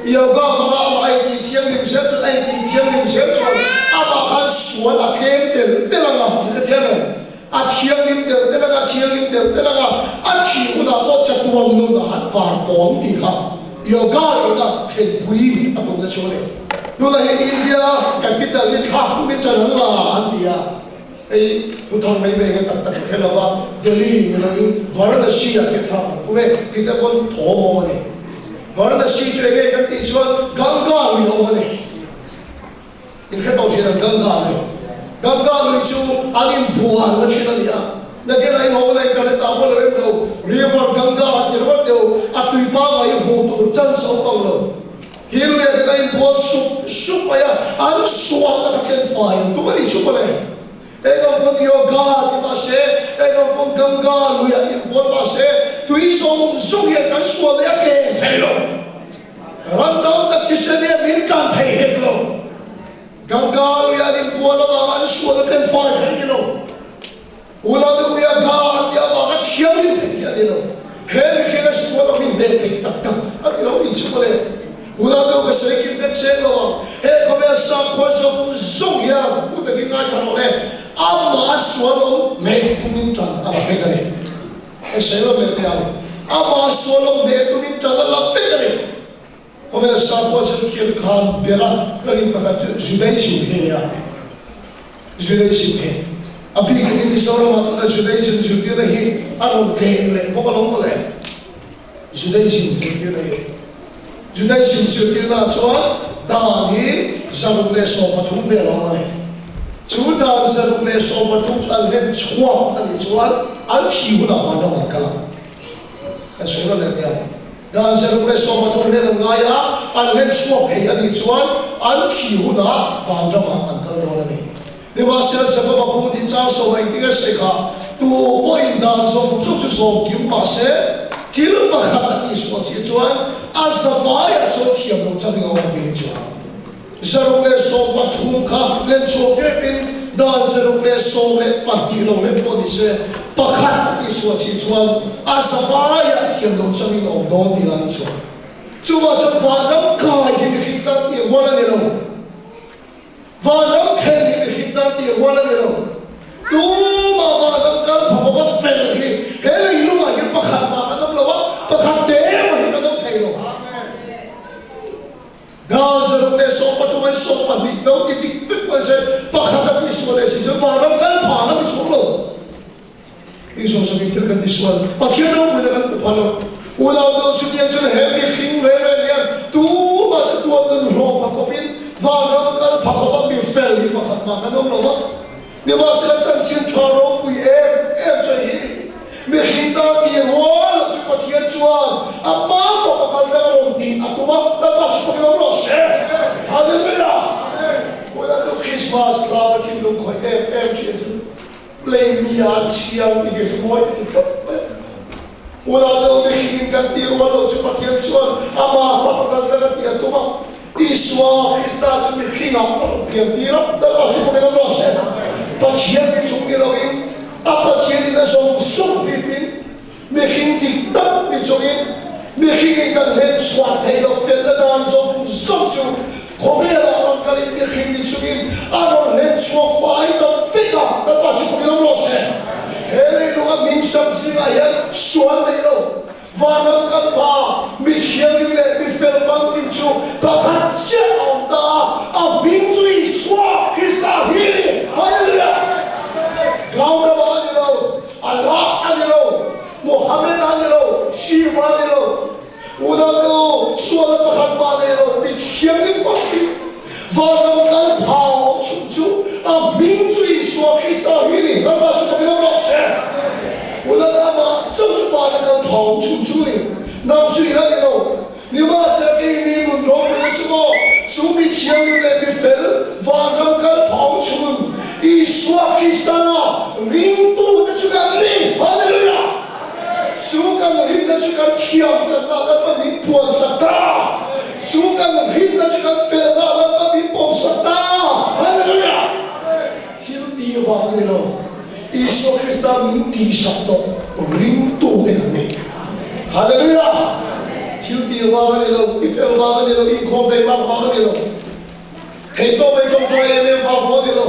Yoga mana ai di tiang lim set ai di tiang lim set cuma apa kan suara kem telang kita tiada. Thiang lim del te laga thiang lim del te laga thi uda bo chatuam nu na han var pom ti kha yoga ina khen bui atom na chole nu la he India capital ni kha pu mi tan la an dia ei tu thang mai me ga tak tak khela wa Delhi ni na Varanasi ke tha ku me kita pon tho mo ne Varanasi chwe ge ka ti chuan Ganga lu ho ne in ka to che Ganga lu Ganga lu chu alim buan na chena dia na ke lai ho lai ka ta bo le no river Ganga ni ro deu atui pa ga yo bo tu chan so tong lo hilu ya ke lai bo su pa ya an suwa la ka ken fa tu ma ni chu pa le e ga pon yoga ti ma se e ga pon Ganga lu ya ni bo ma se tui song song ya kan suwa ya ke thai lo ran dau ta ki se ne min kan thai het lo Ganga lu ya ni bo la ma an suwa la kan fa thai lo ula tu ya ga ya ba ga chiam ni thai ya ni lo he mi ke suwa la min ne thai tak tak a ni lo ni chu pa le ula tu ka se ki ka che lo he ko me sa ko so song ya u ta ki na cha lo le ama suwa lo me ku min tan a ba fe ka le e se lo me ya ama suwa lo me ku min tan la fe ka le ko me sa ko se ki khan bera kari pa ka judaism he ya judaism he अभी कितनी दिशों में मतलब जुदाइज़म जुड़ती रही अरुण देंगे वो कलों ले जुदाइज़म जुड़ती रही जुदाइज़म जुड़ती ना चुआ दानी ज़रूर ले सोपथुम पे लोगे चुदा ज़रूर ले सोपथुम अलग चुआ अलग चुआ अलग ना वाला मकला ऐसे ना ले दिया दान ज़रूर ले सोपथुम ले लगाया अलग चुआ पे अलग चुआ अलग ना वाला मकला लोगे Dewasa sebab aku dincang soal tiga seka tu poin dan som som kim mase kil bakhat ni semua situan asabaya so kiam no cabi orang pinjau zarule som pathum kha len so pin dan zarule som le pati lo le polise bakhat ni semua situan asabaya kiam no cabi orang don di lan so cuma dam kai ni kita ti wala ni lo Valam khen ni kita ti wala ni lo tu ma valam kal phaba fel hi he lu ma ye pakhat ma kadam lo pakhat de ma hi kadam thai lo da zaro ne so pa tu mai so pa ni do ti ti pit ma se pakhat ni so le si jo valam kal phana ni so lo ni so so ki thil kan ti so pa thil lo mu da kan phalo ula do chu ni chu he mi king le le tu ma chu tu an ro pa ko bin Varam kal phakaba mi fel hi pakhat ma kanom lo ni wa sel chan chin charo pui em chai mi hinda ki wal chu pathian chuan amma ko pakal da rom ti atuma da pas ko lo se hallelujah ola do Christmas club ki lo ko em chi play mi a chiam ni ke mo ti to ola do mi hinda ti wal chu pathian chuan amma ko pakal da ti atuma Iswa Krista cumi hinga pun dia tira dan masuk ke dalam dosa. Pasien di cumi lagi, apa pasien di dalam sum pipin, mungkin tidak di cumi, mungkin kan hen suat helo fela dan sum su. Kovela orang kali mungkin di cumi, orang hen suat fai dan fika dan masuk ke dalam dosa. Hele luar minsak singayan suat helo. Varam kalpa michiam ni le mi fel bang tim chu pakhat cha om da a bing chui swa Krista hili hallelujah gauna ba ni lo Allah ani lo Muhammad ani lo Shiva ani lo uda lo suala pakhat ba ni lo 天的法律，我能干跑出去啊，民罪所给到于你，那把是什么老师？我那他妈就是把那个跑出去的，那罪那里头，你妈是给你们罗那什么，主比天的那边分，我能干跑出，以所给到领导的去干你，哈利路亚。Sukan rinda sukan tiang jana dan pemimpuan serta Sukan rinda sukan fela dan pemimpuan serta Haleluya Hiu tiwa ni lo Yesus Kristus minti sabdo rindu dengan ni Haleluya Hiu tiwa ni lo Ifel wa ni lo Ikon pe ma wa ni lo Heto pe kong toy ni wa ni lo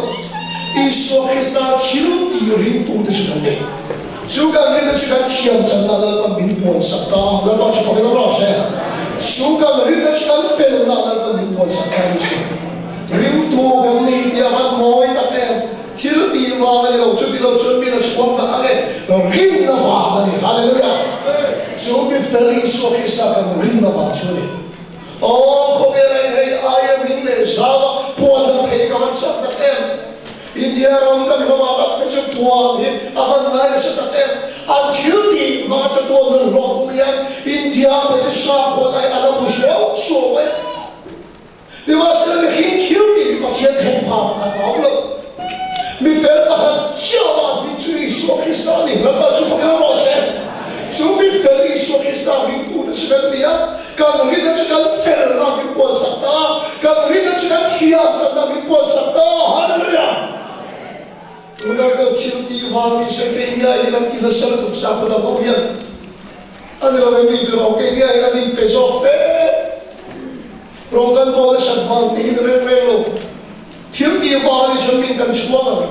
Yesus Kristus hiu ti rindu dengan ni Sukan rinda sukan tiang jana dan pemimpuan serta Dan baca pakai nama saya Sukan rinda sukan fela dan pemimpuan serta Rindu dengan ni dia akan moi tak Thiếu đi vào cái điều chuẩn bị là xuống đã cái rin nó vào này hallelujah chuẩn bị tới đi xuống cái sao cái rin nó vào chỗ này không biết này ai em rin này sao buồn là thấy các bạn sắp đặt em India orang kan bawa apa macam buồn ni akan naik sắp đặt em thiếu đi mà cho tôi người lo cũng vậy India bây giờ sao có cái ăn bữa sáng số vậy nhưng mà sau này khi thiếu đi mà chỉ không phạm phải bảo luôn mình phải bắt đầu cho mình注意说基督你们把主给我们写，主mình phải đi说基督mình tu的是个咩啊？刚你的是个非让mình过实的，刚你的是个天真让mình过实的，哈利路亚。我那个天地方面是给你啊，一个的生活啥不得不一样，啊，你那个为了我给你啊，一个你别说非，让更多的生活你的人没有。天地方面全民跟错了，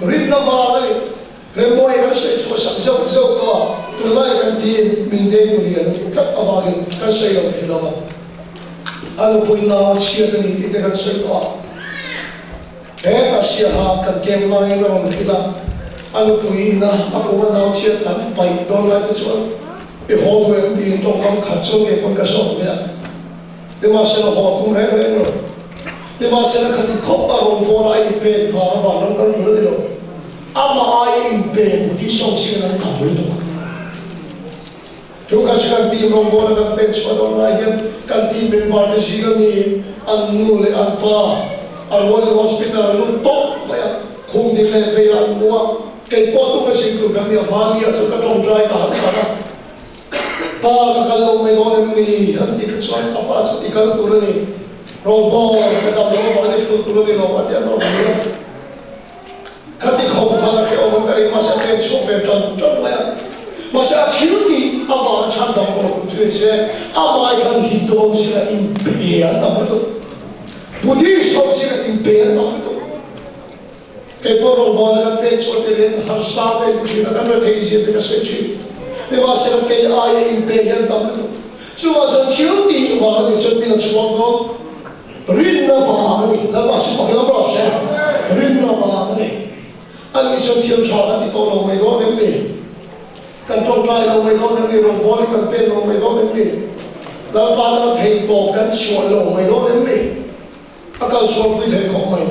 人那方面，人莫一个谁错上手手个，对外跟地民地不连，跟阿方面跟谁有提了嘛？阿那不应该切的你得跟谁个？个是哈跟健康那种提了，阿那不应该阿不问到切难摆到来的错，比好多人比中方看重的分个手的，你嘛是那好多人了。Di masa nak kau orang bola impen, faham kan dulu dulu. Ama ay impen, di sosial nak tahu itu. Juga sekarang tim orang bola kan bench orang lain, kan tim member di sini ni, anu le anpa, arwah hospital anu top, maya, kong di le pe anu, kau tu kasi tu kan dia mandi atau kan orang dry dah kan. Pa kalau mereka ni, nanti kecuali apa sih kalau turun ni. Robot, kita belum ada turun di robot dia robot. Kami kau bukan kita orang dari masa kecil betul lah. Masa kecil ni awak cakap orang tu je, awak kan hidup sila impian tak betul. Budi hidup sila impian tak betul. Kita robot kan kecil ni harus sampai kita kan berkesi dengan sekecil. Masa kita ayah impian tak betul. Cuma kecil ni awak ni cerita cuaca. Rinna vàng này, là bác sĩ bảo cái đó sẽ rinna vàng này, anh ấy xem thiên trò anh đi tàu lồng mấy đó đến đi, cần trong trai lồng mấy đó đến đi, lồng bò đi cần bên lồng mấy đó đến đi, là ba nó thấy tổ cần chuột lồng mấy đó đến đi, à cần chuột quý thầy không mày,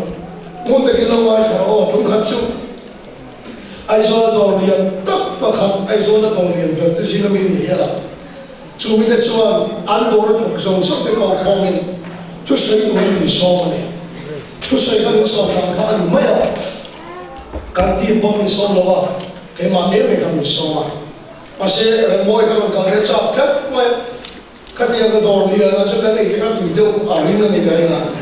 muốn cái lồng ai thở ô chúng khát chú, ai cho nó tàu liền tất và khát, ai cho nó tàu liền được thì là mình hiểu là, chú mình đã chuột ăn đồ nó thuộc dòng sức để cầu khó mình. Chút水都你说的，chút水跟你说看看你没有，跟地方你说了吧，给马爹没跟你说嘛，那些人我一个人跟你讲，看没，看你那个道理啊，就跟你这个对的啊，你那你个人啊，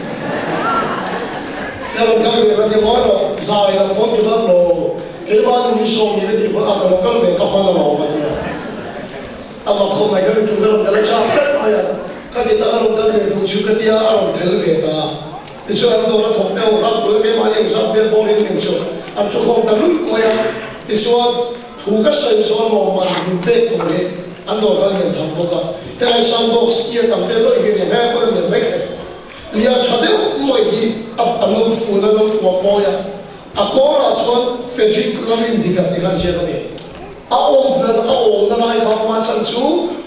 那人跟你那个我了，在那我觉得咯，给马你说你的地方啊，我跟你讲那老么的，啊，我后来跟你做个人跟你讲，看没有。Kami tak alam kami lucu ketia alam telveta. Itu alam tu orang thompe orang tu ke mana yang sampai boleh lucu. Am tu kau tahu maya. Itu tugas saya soal orang mungkin boleh. Ando kan yang thamboga. Kalau sambil sekian tampil lo ini yang apa yang mereka. Lihat cakap mungkin apa anu funa anu tua maya. Aku orang soal fejik kami indikatif siapa ni. ông là ai không mà sản chú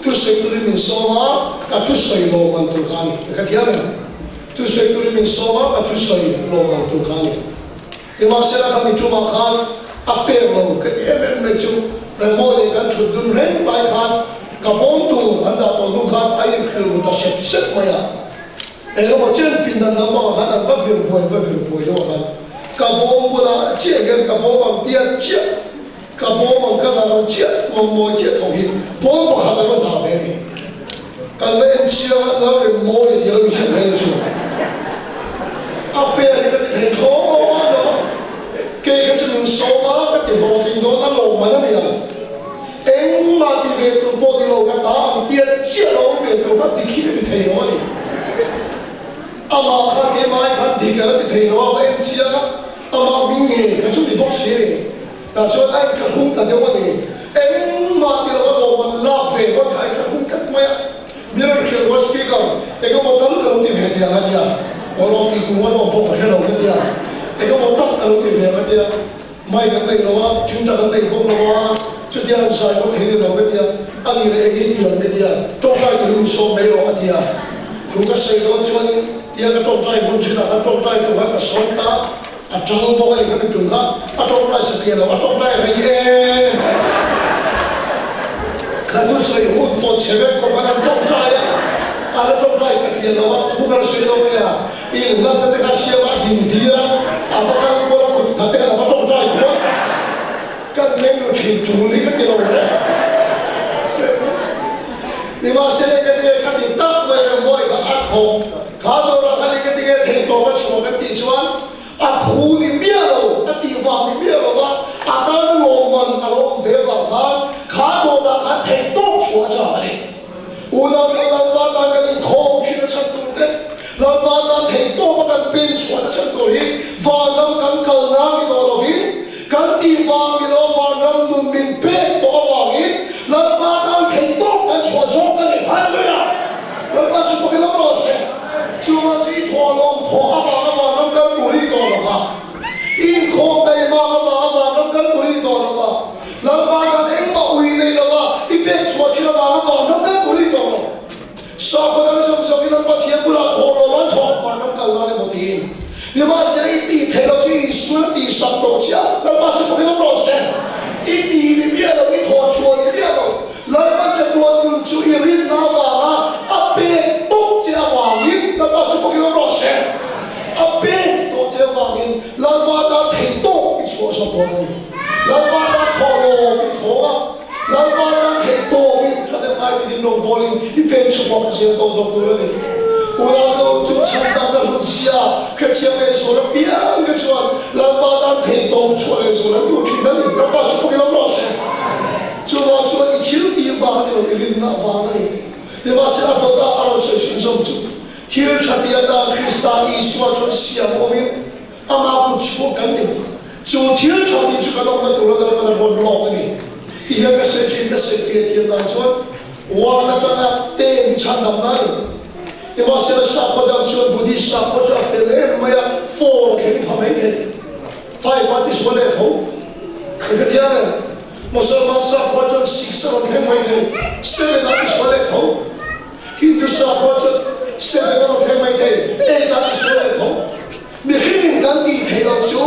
tu sửa tu mình soma cả tu sửa lo man tu khani cái thiệt này tu sửa tu mình soma cả tu sửa lo man tu khani nhưng mà sẽ là kami chú mà khan affair lo cái em mình chú rồi mỗi người kan chụp đun rèn bài khan cả bốn tu anh đã tổ tu khan ai khel một ta xếp mày à em mà trên pin đàn nó mà khan anh bắt việc bồi đó khan cả bốn của ta chia cái cả bốn bằng tiền chia cả bốn bằng cái nào chia còn mỗi chia thầu hiện bốn bằng khăn nó đào về thì cái mấy em chia nó để mỗi giờ nó chia về rồi affair thì cái thằng khó đó cái chuyện mình số mà cái tiền hồ thì nó lộn mà nó bị em mà đi về tụ bộ đi lộn cái đó tiền chia lộn về tụ cái thì khi bị thấy nó đi mà khăn cái mai khăn thì cái nó bị thấy nó và em chia mà mình nghe cái chuyện bị bóc xé ta说哎，可空的问题，哎，妈的，我们拉菲我开可空干嘛呀？明儿个我 speaker，那个我等等的回答个的，我老地图我老婆回来个的，那个我等等的回答个的，买个那个哇，听着个那个哇，这点啥我听的个的，按你的一点个的，中间有你说没有个的，有个谁个说的，第二个中间不知道，他中间有个说的。trong bao ngày các trường khác, trong này sự kiện là trong này là gì? Các thứ sử dụng một chế độ không phải trong này trong này sự kiện là thu cái sử dụng này in là cái cái xe mà tìm đi các cô là cũng cái là trong này thôi, các nên nó chỉ chủ lý cái điều này. Nhưng mà sẽ cái đi tắt về mỗi cái ác hồng, khá đâu là cái thì tổ cái số cái tỷ số phụ ni biết đâu, tỷ vàng ni biết đâu mà, cái lỗ man, lỗ thế vào khá đồ là khá thấy tốt chúa cho này, làm cái thong khi nó chân tu đấy, làm thấy tốt mà cái bên chúa nó chân tu đi, và làm cái cầu nam đi đó đi, cái tỷ vàng đi đó và làm nung bên bếp bỏ vàng đi, làm thấy tốt cái chúa cho cái này, hay không ạ? Làm chúa cái nó rồi chúa chỉ thọ lòng thọ vàng làm cái tuổi đó là in khô cây mà làm cái tuổi đó là làm cái mà uy này là in biết chúa chỉ là làm cái tuổi đó là sao có cái sống sống cái nó thiệt bữa là thọ lòng thọ mà cái là một tiền nhưng mà sẽ ít thấy nó chỉ suốt đi sắp tổ chức làm chúa cái nó rồi ít đi biết là ít thọ chúa biết đâu làm cho tôi muốn chú ý đến nó là bên tốt chế vàng in làm chúa cái nó rồi bên tốt chế vàng in làm ta thấy tốt bị chúa sắp bỏ đi làm ta thọ lòng bị thọ làm ta thấy tốt bị cho nên ai bị nông bỏ đi bên chúa cái gì đâu giống tôi đấy 우라도 좀 참담한 루시아 그 지역의 소를 비한 그 주한 람바다 대동 초의 소를 또 기다리 람바 축복이 넘어서 주와 주의 길이 방으로 밀린나 방이 내마스가 또다 알아서 신성주 길 찾기야다 그리스도 이수와 저 시야 보면 아마 그 축복한데 저 길 찾기 주가 넘나 돌아가는 거를 못 먹으니 이해가 세진다 세계의 thiên 와나타나 땡 참담나니 nhưng mà sẽ sắp có đam chiêu bùi đi sắp có cho phải lấy mà phô khiến thằng ấy thế phải phát đi số lệ thấu cái thứ này một số mà sắp có cho xích sợi cái mấy thế sẽ là đi số lệ thấu Hindu sắp có cho sẽ là cái mấy thế để là đi số lệ thấu mình hình cái gì thấy đâu chú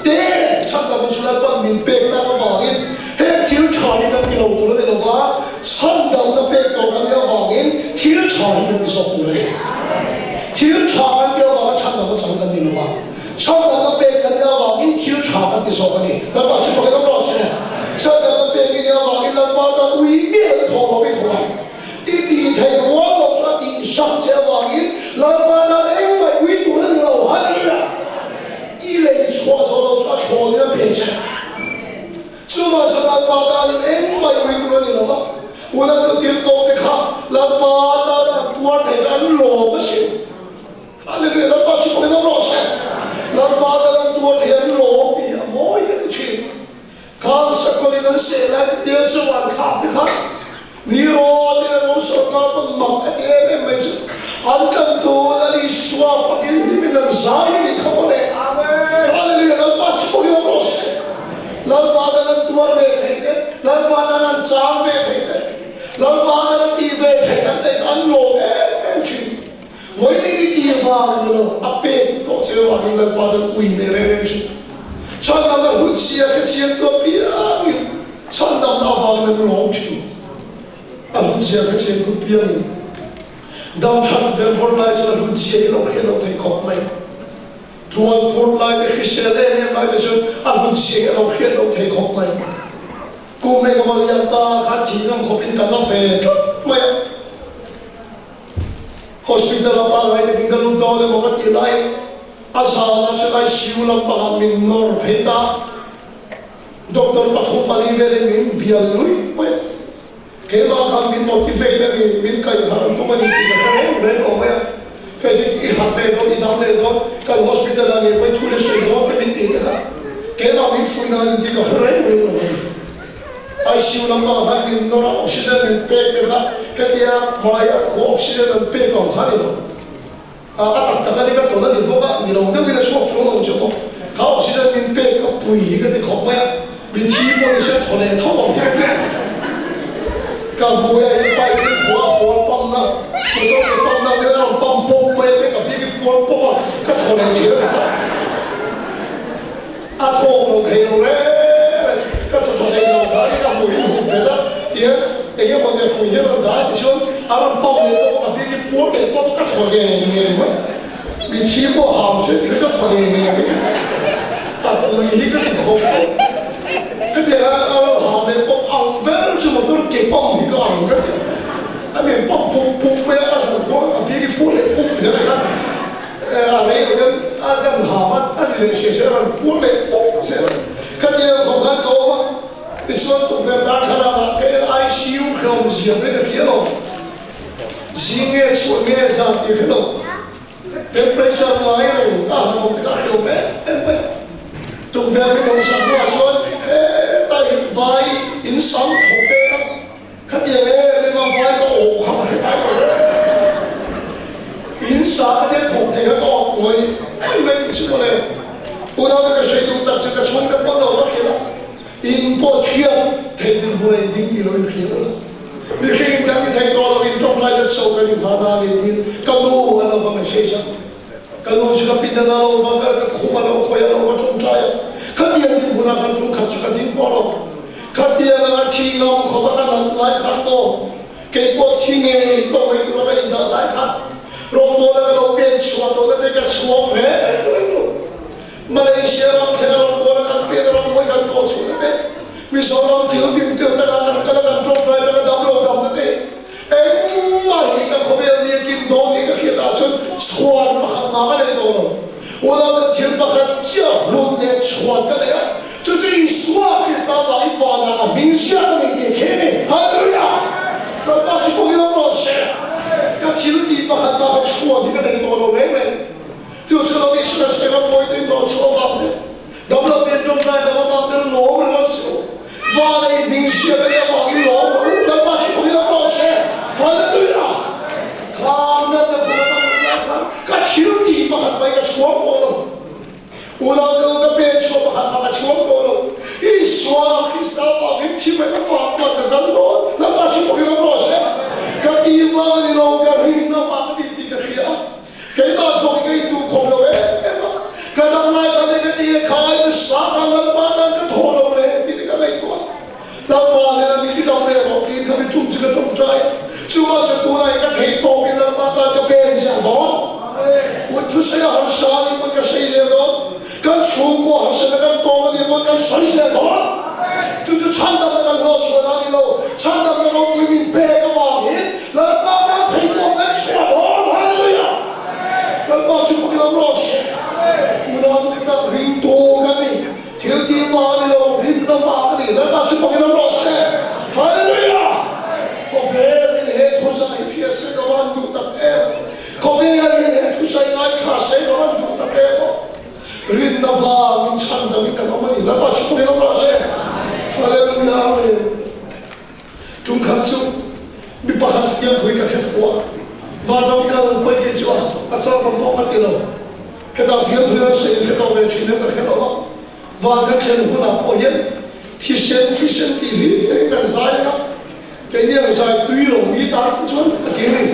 để chắc là mình sẽ làm mình bền na vào in hết thiếu chọn cái điều của nó là đó chân đầu nó bền đầu cái điều vào in thiếu chọn cái số của nó thiếu chọn cái điều vào chân đầu nó chọn cái điều vào chân đầu nó bền cái điều vào in thiếu chọn cái số cái này nó bảo chú cái nó bảo gì chân đầu nó bền cái điều vào in nó bảo nó uy miết cái thổ nó bị thổ đi đi thấy quá lâu cho đi sang chế vào in nó bảo nó em mày uy tụ nó điều hay là一类错手都说错的变成，主要是咱巴达人没为过你了吗？我那个点多的看，咱巴达人多太咱老不行，啊那个咱把去回到老山，咱巴达人多太咱老比啊，没一个去，看什么的人写来的电视网看的看，你罗的人说他们忙的点没事。很多的你说发给你们的啥也你看不来，他那个人把手给我老师，老把的人多没看见。lần ba nan chạm về thấy đấy lần ba nan đi về thấy anh đấy anh lộ em chịu với những cái đi vào như là áp bê có chơi vào những lần ba nan quỳ này lên chịu cho nên là hút xia cái chiến đó bia cho nên là vào nên lộ chịu anh hút xia cái chiến đó bia đâm thằng đến phút này cho nên hút xia cái nó thấy khó mày tuan phút này để khi xe lên em lại để cho anh hút xia cái nó thấy khó mày cô mày có bao giờ ta khát chỉ năm khó bên cạnh nó về mày hospital apa lại để kinh lúc đó để một cái tiền lại asa nó sẽ lại siêu lắm bằng mình nor phê ta doctor bắt không phải về để mình biên lui mày cái mà khám mình motivate để mình cái hàng công ty thì cái này đấy rồi mày phải đi học về đó đi đào về đó cái hospital là mình phải thuê xe đó phải mình tiền cái mà mình phụ nào thì cái này rồi ICU lắm bằng hai mình nó là oxygen mình bê cái cái kia mà có oxygen mình bê còn khá nhiều tất cả những cái đó là điều đó你懂对不对？说弄什么？靠oxygen mình bê cái bụi cái này không phải mình thi过那些头来头往下变，个bụi ấy bay cái火泵呢，好多是泵呢，你那种泵泵咩？那个比cái火泵啊，个头来接啊，头我睇到咧。cái chỗ này là cái cái mùi hương về đó thì cái vấn đề mùi hương đó thì chúng anh bao nhiêu đó mà cái bố để bao cái thổi nghề mà bị thi qua hàm sẽ cái thổi nghề tập mùi cái không cái thì là hàm này bao ăn bé chứ mà tôi kể bao nhiêu cái ăn cái anh mình bao bụng mấy cái sản phẩm bị cái bố để bụng thế này anh ấy cái hàm anh ấy sẽ là bố để bụng sẽ cái gì không cần câu mà thì số tụng về đã khá là cái ICU không gì đấy cái kia đâu gì nghe chuyện nghe sao thì cái đâu temperature này rồi một cái điều bé em phải tụng về cái đồng sản của số tại vai in sống thuộc cái đó cái gì này nên mà vai có ổ không phải in sáng cái thuộc thì cái có quay mình chỉ có này我到那个水都到这个冲的光到那去了，因不天天天回来经济都平了，你可以讲你太多了，你状态的手跟你爬哪里的，更多我那方面学生，更多是个别的那我方个苦嘛那苦呀那我状态呀，看见你不那看中看出个地方了，看见那个听我可把他们来看我，给我听诶，我为那个人来看，让我那个路边说到那个窗边。Malaysia orang kena orang buat kan, biar orang buat kan kau sudah deh. Misal orang kilo dengan drop drive dengan double deh. Mari kita kau biar dia kim dong ni kita acun suan makan makan ni dong. Orang kan tiap makan jauh lu ni suan kan ya. Jadi suan kita bagi pada kan Malaysia kan ni kene. Haleluya. Kalau masih kau biar proses, kan tiap di makan suan kita ni dong ni. 就知道你是个谁个不一定到错方的，到不了变中在那个方的罗门个手，发了一名血的要往一罗门，那把是不给他报谁？哈利路亚！他们的父母来看，他听地把他把个错过了，我那个别错把他错过了，一说你啥把你听没个法把个更多，那把是不给他报谁？个地方的老个人那把你这个谁啊？ cái mà rồi cái đủ khổ đâu ấy cái năm nay cái này cái gì khai cái sáng tháng năm ba năm cái thổ đâu đấy thì cái này quá năm ba này là mình đi đâu đấy một cái thằng chung chỉ cái trong trái chứ mà sẽ tu này cái thầy tổ cái năm ba năm cái bên dạng đó我出生好傻你们个谁些个跟出国好是那个多你们跟谁些个就是传到那个老说哪里喽传到那个为民白个网民那慢慢推动跟全国哈利路亚 kalau macam kita proses, udah kita rindu kan ni, tiada mana lo rindu apa ni, kalau macam kita proses, haleluya, kau beri ni tu saya biasa kawan tu tak kau beri ni tu saya nak kasih kawan tu tak rindu apa, mincan tapi tak mana ni, kalau macam kita proses, haleluya, chúng khăn chung, bị bắt hạt tiêm thuốc cái khép phua. Và trong cái quay cái chỗ, các cháu còn có cái điều, cái đầu phiếu thuê xây cái đầu về chuyện cái đó, và cái chuyện của là bảo hiểm, thì sen thì lý cái cần sai đó cái niệm sai tùy lòng nghĩ ta cũng chọn cái gì này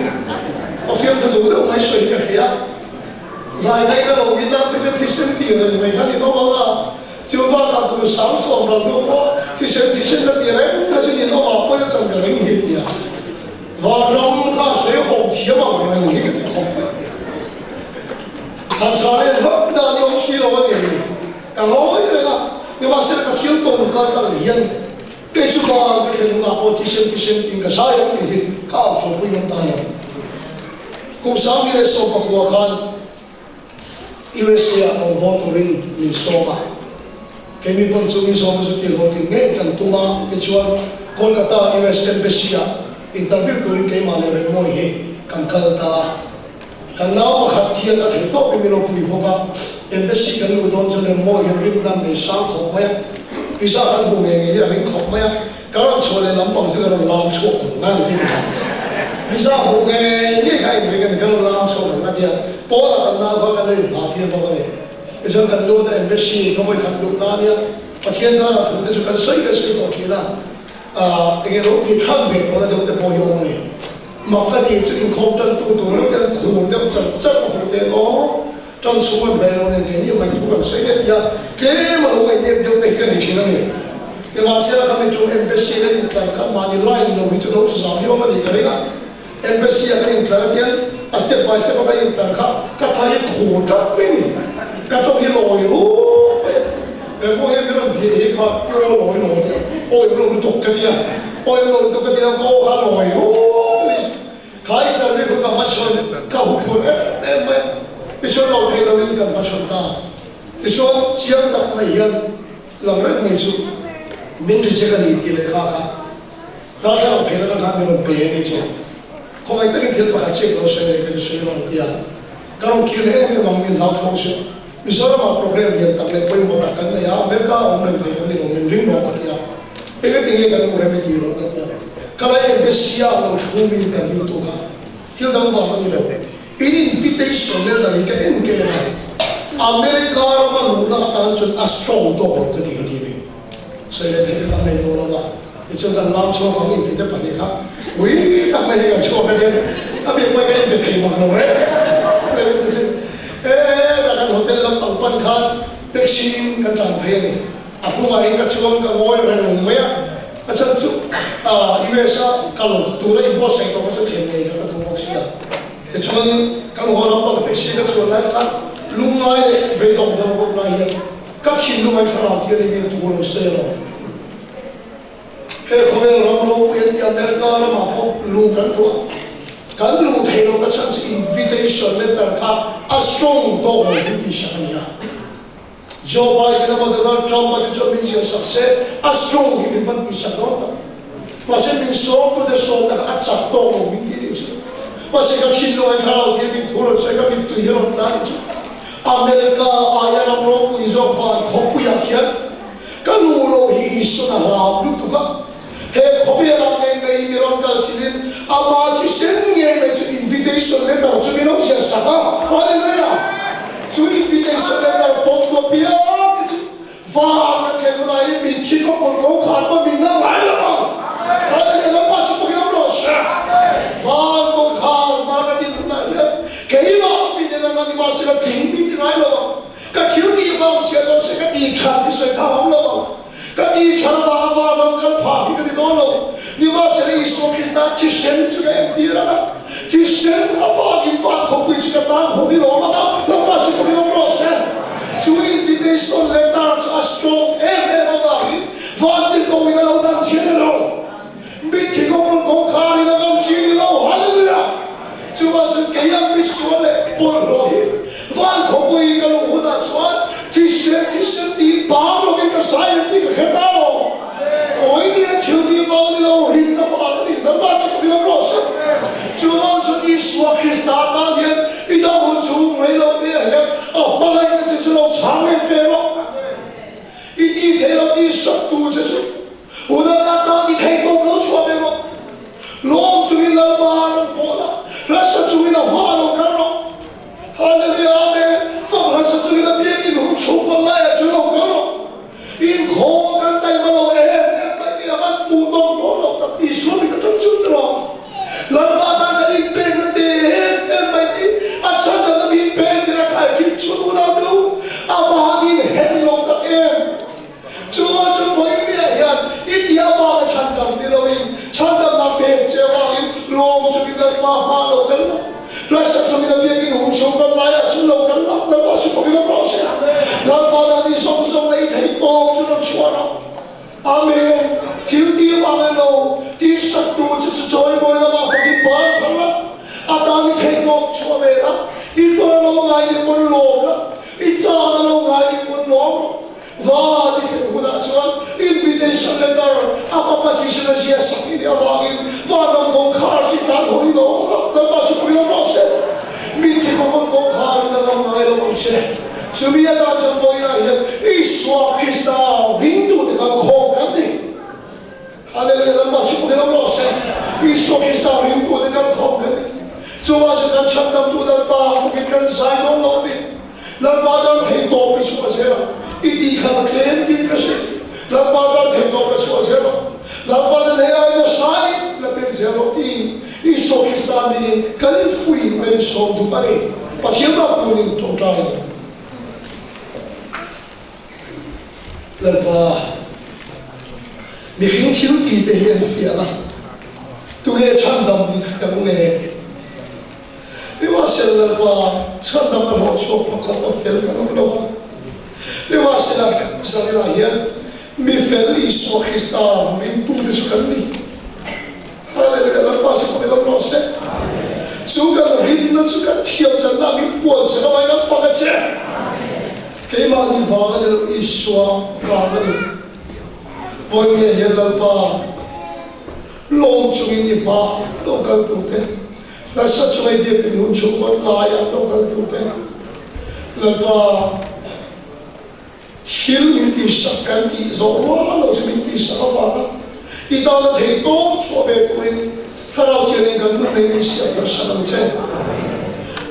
ở phía thật đúng đâu mấy suy cái kia sai đây cái lòng nghĩ ta cái thì sen thì rồi mấy cái thì nó bảo là chiều qua cả cũng sáng sớm là lúc đó thì sen cái gì đấy cái gì nó bảo bây giờ chẳng cái gì hết à và trong các水好甜嘛cái này cái好thằng sao này vẫn đang用气了我点càng nói cái này nhưng mà sẽ có thiếu tồn cái liền cái số mà cái thằng nào thì xem tin cái sai không thì cao số bây giờ ta nói cũng sáng cái số bạc hoa khan USA ông bố tôi mình số mà cái mình còn chúng mình số mà số tiền thì nghe cần tu mà cái chuyện Kolkata US Embassy interview tôi cái mà này rồi mọi hệ cần cần ta cần nào mà khát thiệt là thấy tốt mình lo bùi bông embassy cần lưu đón cho nên mọi người biết rằng để sáng khóc mày visa cần bùi nghề gì là mình khóc mày cái đó cho nên làm bằng sự là làm chỗ ngang gì visa bùi nghề như cái mình cái làm chỗ ngang gì bỏ là cần nào có cái này là thiệt bao cái này cái chỗ cần lưu đón embassy không phải cần lưu đón nha và thiên gia là chúng ta chỉ cần xây cái xây của kia là cái lúc thì tham việc nó là được bao nhiêu này mà cái gì chỉ không chân tu tu nó cái khổ nó chân chân khổ để nó trong số mình về nó cái gì mình tu cần xây đấy ya cái mà nó mình đem được cái này kia này cái mà sẽ là mình trong embassy này thì các bạn đi line nó bị cho nó sao hiểu mà đi cái này embassy cái này là cái step by step cái này là cái thay khổ thật mình cái trong cái lối rồi mỗi em nó bị cái lối ôi nó tục cái gì ôi nó tục cái gì nó có khá lối khai ta đi có cảm xúc cao hụt em cái số đầu tiên là mình cần cảm xúc ta cái số chiang đặt mày yên lòng rất nhiều chút mình chỉ cái gì thì lại khác đó làเราเพลแล้วนะครับmình bể đi chứ không ai tất nhiên là phải chơi nó sẽ cái sự nó tiền cái ông kia này mình mong mình lao thong sự mình sợ mà problem hiện tại này quay một đặc cái này à mấy cái ông mình thấy mình ring nó cái tiền cái tiếng cái nó mình chịu nó cái tiền cái này em biết xia nó chú mình cần phải tu cả thiếu đóng vào cái gì đâu invitation này là cái em cái này America mà lúc nào ta chọn strong đó cái gì này所以你睇到咁嚟到啦嘛，你做緊啱錯講完你都問你卡，喂咁咪你又錯嘅啲，咁變為嘅你題目咯咧，你嗰啲先，大家我哋諗bằng奔卡，的士跟單皮呢，我話應該做緊個我又係用咩啊？真係USA 加落到咧，如果成個嗰種田地咁嘅土木師啊，你做咁我諗個的士嘅做咧，弄來咧被動到個來嘢。các khi lúc anh khảo thì anh biết tu nó sẽ rồi, cái không phải làm lâu quen thì America là mà không lưu cán lưu thấy nó cái chance invitation lên tất cả a strong dog invitation này, Joe Biden mà Donald Trump mà cho mình sẽ success a strong invitation đó, mà sẽ mình số của cái số là a chặt dog invitation, mà sẽ các khi lúc anh khảo thì mình tu nó sẽ các mình tùy nó ta đi America ai làm lo bùi do van không bùi ác hiền, cái nụ lo hi số nào làm lúc tu cả, he không phải làm ngày mình làm cái gì nên, ama thì sen nghe mấy chú invitation lên đầu chú mình không sẽ sạc à, hallelujah, chú invitation lên đầu bông đồ bia, và cái cái này mình chỉ có con câu khát mà mình đang lại rồi, hallelujah, nó bắt chước cái đó rồi, và câu khát mà cái gì cũng lại cái mà mình đang làm mà sẽ cái tiếng ngay rồi, cái thiếu gì mà chỉ có sẽ cái đi khát thì sẽ tháo rồi, cái đi khát và làm cái phá thì cái đó rồi, nhưng mà sẽ đi số cái ta chỉ xem cho cái em đi ra, chỉ xem à ba cái phá không bị cái ta không bị lo mà nó mà sẽ cái đó rồi, chú ý đi đến số lên ta cho strong em mà vậy, và thì coi cái lâu đang chiến rồi, biết thì con khá thì nó đang chiến rồi, hallelujah. Chú ba sự cái em biết số này buồn rồi, van không bị cái lũ đã xóa, thì sẽ đi bảo nó cái sai đi cái hết đâu, ôi đi chiều đi bao nhiêu lâu hình nó phá đi nó bắt cho cái nó rồi, chú ba sự đi xóa cái ta ta hiện, đi đâu muốn chú mấy lâu đi hiện, bao ngày cái chú lâu sáng ngày phê lo, đi thế lo đi sắp tu chứ, ôi đã ta đi thấy bông nó xóa về lo, lo chú đi làm mà nó bỏ ra. Rasa curi na malu karo, hallelujah amen. Faham rasa curi na biar ini hukum Allah ya curi karo. In kau kan tay malu lom chu ki dal pa ma lo kan la sa chu ki dal ye ki hong chong kan la ya chu lo kan la dal pa chu ko ki lo pro se dal pa da ni song song nei thei tom chu lo chua na amen thiếu đi mà người đâu đi sắp tu chỉ chơi bồi là mà phải đi bán không lắm à ta đi thấy ngọc xua về lắm ít tôi nó ngay đi quân lốm lắm ít cha nó ngay đi quân lốm và đi thấy hụt à chuan invitation letter à competition là gì sắc đi à vàng và nó công khai chỉ tán hồi đó nó bảo chỉ phải nó sẽ mình chỉ có công khai nó ngay nó không sẽ chúng bây giờ chúng tôi là hiện Israel Christa Hindu thì còn khó cái gì Hallelujah mà chúng tôi làm lo sẽ Israel Christa Hindu thì còn khó cái gì chúng ta sẽ cần chấp nhận tu đàn bà một cái cần sai không nói đi đàn bà đang thấy tốt với chúng ta sẽ ít đi khá là kén đi cái gì đàn bà đang thấy tốt với chúng ta sẽ đàn bà đang thấy ai là sai là bên sẽ nói tin Israel Christa mình cần phui bên sông tu bà đi và hiện tại phui trong trái lần ba mình không thiếu gì để hiện phía là tôi nghe chăn đầm cái này nếu mà xem lần ba chăn đầm là một số mà không có phiền cái đó đâu nếu mà xem là sao là hiện mình phiền Isu Christa mình tu được cái gì Hallelujah lần ba sẽ có cái đó sẽ chú cần hình nó chú cần thiệp chân là mình buồn sẽ có ai nó phát cái gì cái mà đi vào cái điều Israel vào cái điều với người hiện là ba long chung đi ba long cần tu thế là sao chúng mình biết cái hôn chung con lại à long cần tu thế là ba thiếu mình đi sắc cần đi rồi lo chúng mình đi sắc vào đi到了太多错别鬼他老天那个努力的写的是能成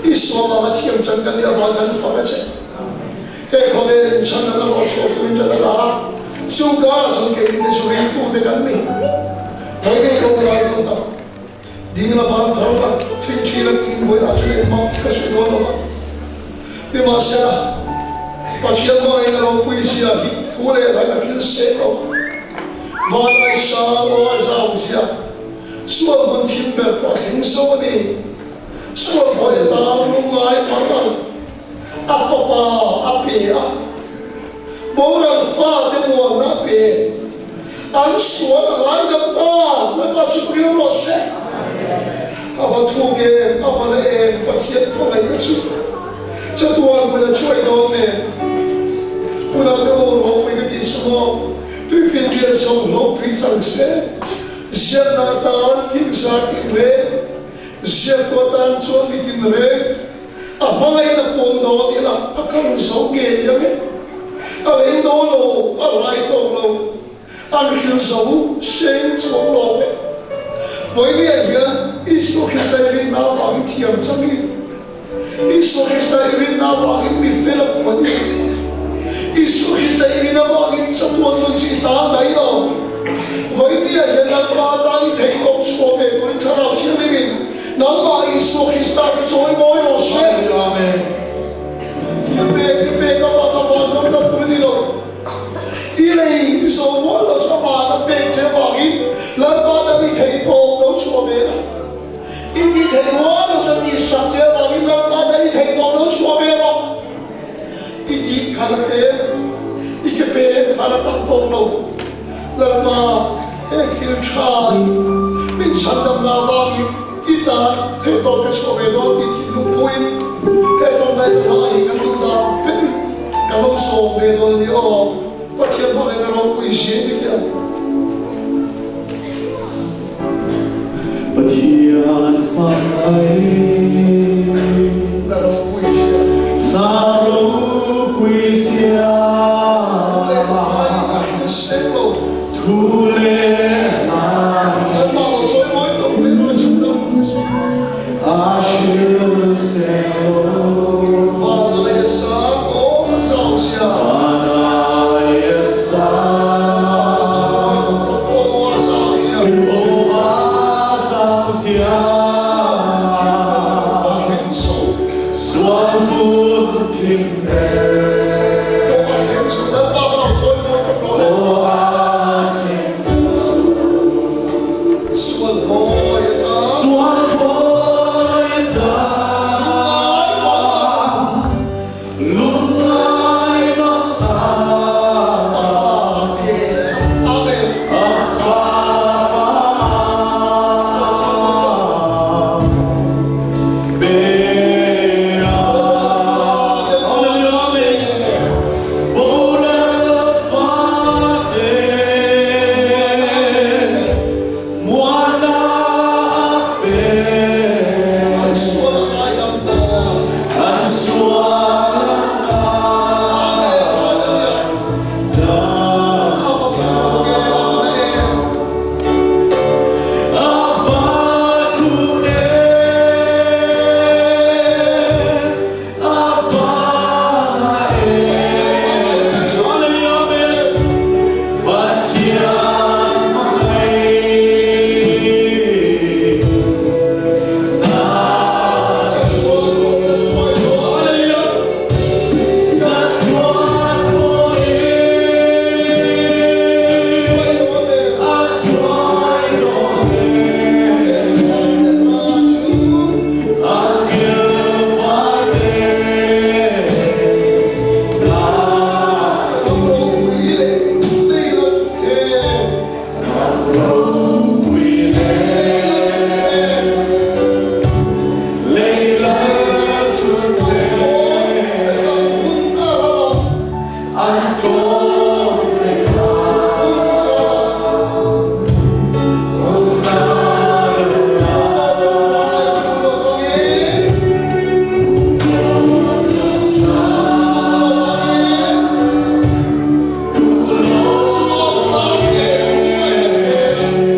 你说嘛天真跟你要把人放在这cái khó khăn trong đó là một số tuyến cho nó là chúng ta dùng cái gì để xử lý tu để gắn mình với cái công việc của ta đi là bạn thấu là thiên chi là in với là chuyện mà cái sự đó mà nhưng mà sẽ把钱放在那个规矩啊，出来来个平时了，完了啥我啥不是啊，说不听的不听说的，说不的当路来帮忙。阿佛巴阿比啊，无人发的我那边，俺说的来的大，那个是不用老师。阿佛土给阿佛的把天不来个去，这多为了吹到呢，为了给我为个地什么，对分别生活非常深，现在当听啥听嘞，现在当做你听嘞。à mai là cuồng đó thì là không sống nghề như thế lên đó lô lại đó lô ăn kiểu sống sinh sống lô với cái hiện Isu Christa bên nào bằng thiềm trong đi Isu Christa bên nào bằng bị phê lập quần Isu Christa bên nào bằng trong quần luôn chỉ ta đấy đâu với cái hiện là ba ta đi thấy công chúa về với thằng nào thiên mình nắm mà Isu Christa rồi ngồi nó sẽ Amen. Cái bê các bạn nó cần tuổi đi rồi. Ý này số quá là cho bà nó bê chế vào ý. Lần bà nó đi thấy bộ nó chua bê đó. Ý đi thấy quá là cho đi sẵn chế vào ý. Lần bà nó đi thấy bộ nó chua bê đó. Ý đi khá là thế. Ý cái bê khá là tăng tông đâu. Lần bà em kêu trai. Mình chẳng đâm ra vào ý. Ý ta thấy bộ cái chua bê đó đi thì lúc bụi. Cái trong đây là lại cái thứ đó biết cái nó sổ về rồi thì có thiên bảo cái nó quỷ xế như kia Bất hiền phải là nó quỷ xế ta đâu quỳ xế thu lệ cái màu trôi mối tổng lên nó trung tâm Hãy subscribe cho kênh Ghiền Mì Gõ để không bỏ lỡ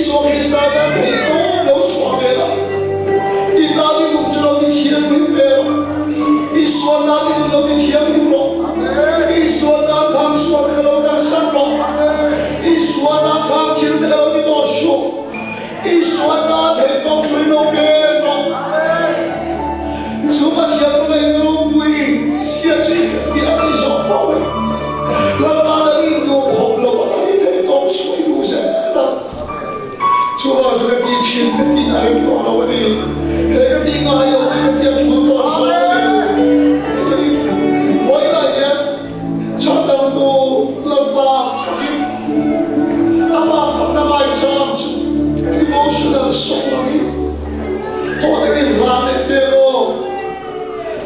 所以大家睇到有錯嘅啦，而家呢度做啲天會飛咯，而所那呢度啲天會落，而所那看所嘅老大山落，而所那看天嘅老啲多數，而所那睇到水路邊落，做乜嘢都係路會寫住啲阿啲上報嘅，老媽嘅呢度學路啊，你睇到水路上啦。Coba sudah bikin ketika itu orang ini, ketika ayo ketika jual soal, jadi bolehlah ya, jangan tu lepas sakit, apa fakta macam emotional soal ini, orang ini lama itu,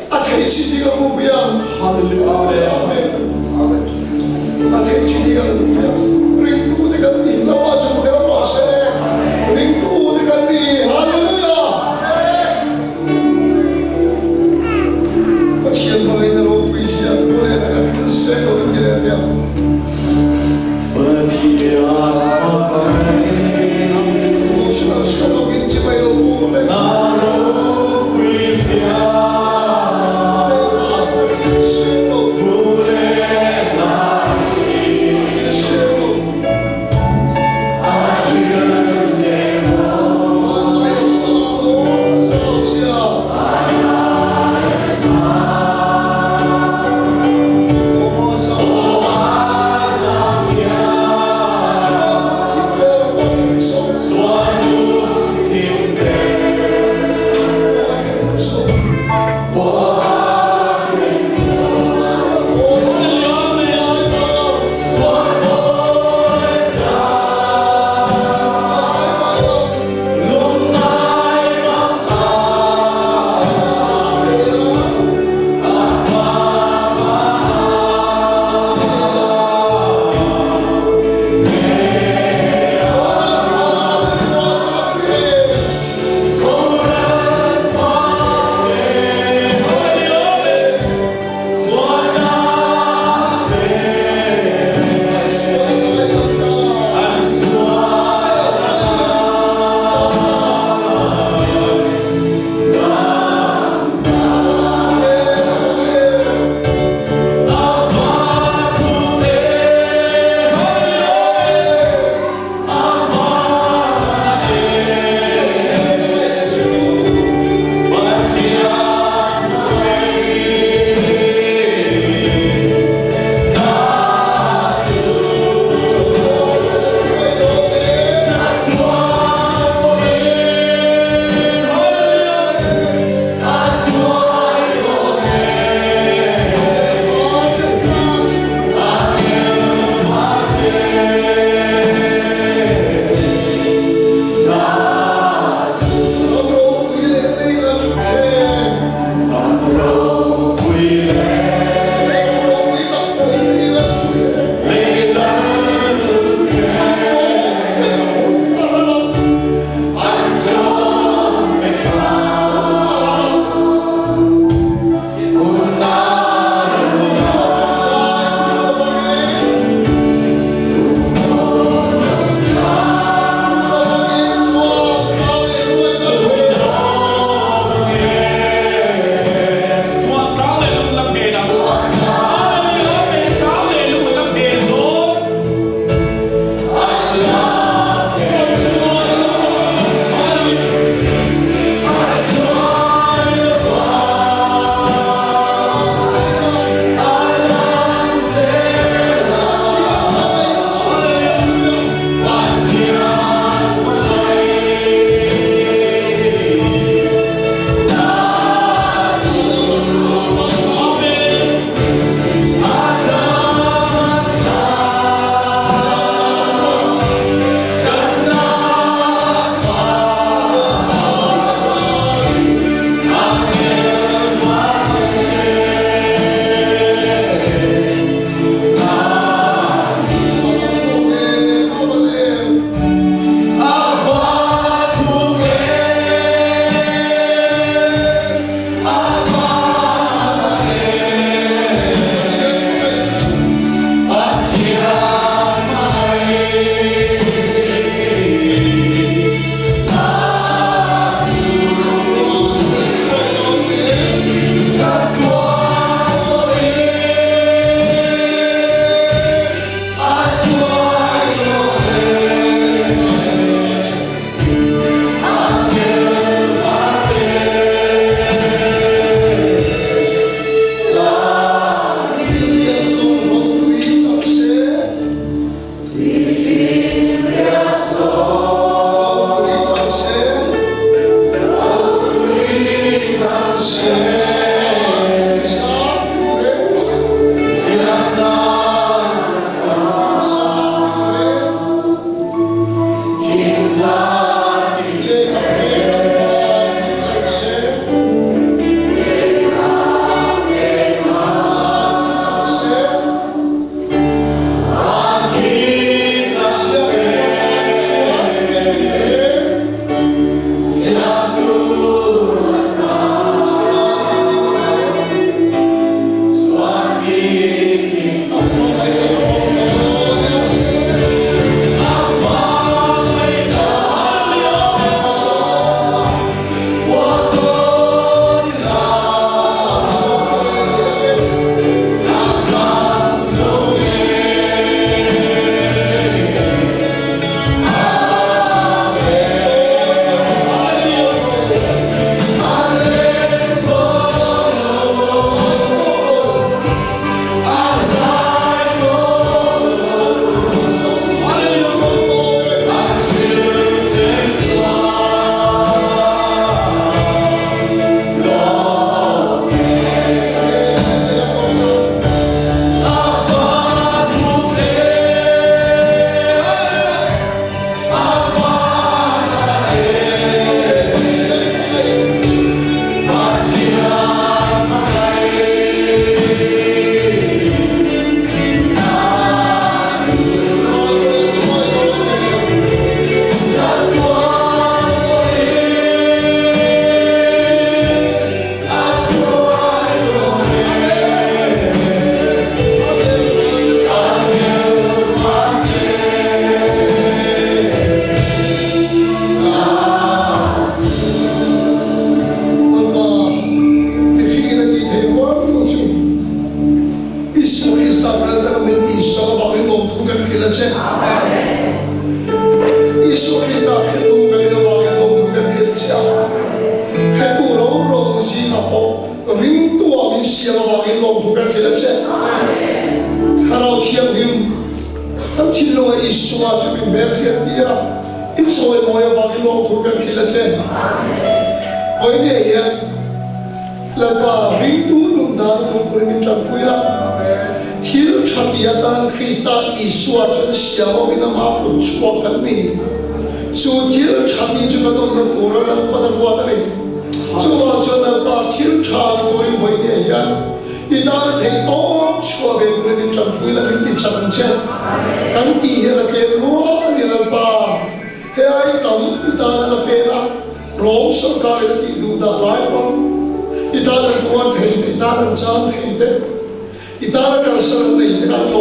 akhirnya dia kemudian, haleluya, amin, akhirnya dia kemudian, rindu dengan dia, lepas kemudian pasal. Rindu dengan dia, haleluya. Macam mana orang puisi yang boleh dengan Kristus orang kira dia. Emosional sekolah kita main boleh. Puisi yang boleh. soi moi va ki lo khu kan khila che oi ne ya la ba ring tu nung da nung puri min chan puila thil thatiya tan Krista Isua chan siaw ina ma pu chua kan ni chu thil thati chu na dong na tora na pa na wa ni chu wa chu na ba thil thati to ri voi ne ya ida thei to chua ve puri min chan puila min ti chan chen kan ti ya la ke lo ni la ba he ai tam ida la pe la ro so ka ti du da lai pa italan tuan thei italan chan thei te italan kal san nei te kan lo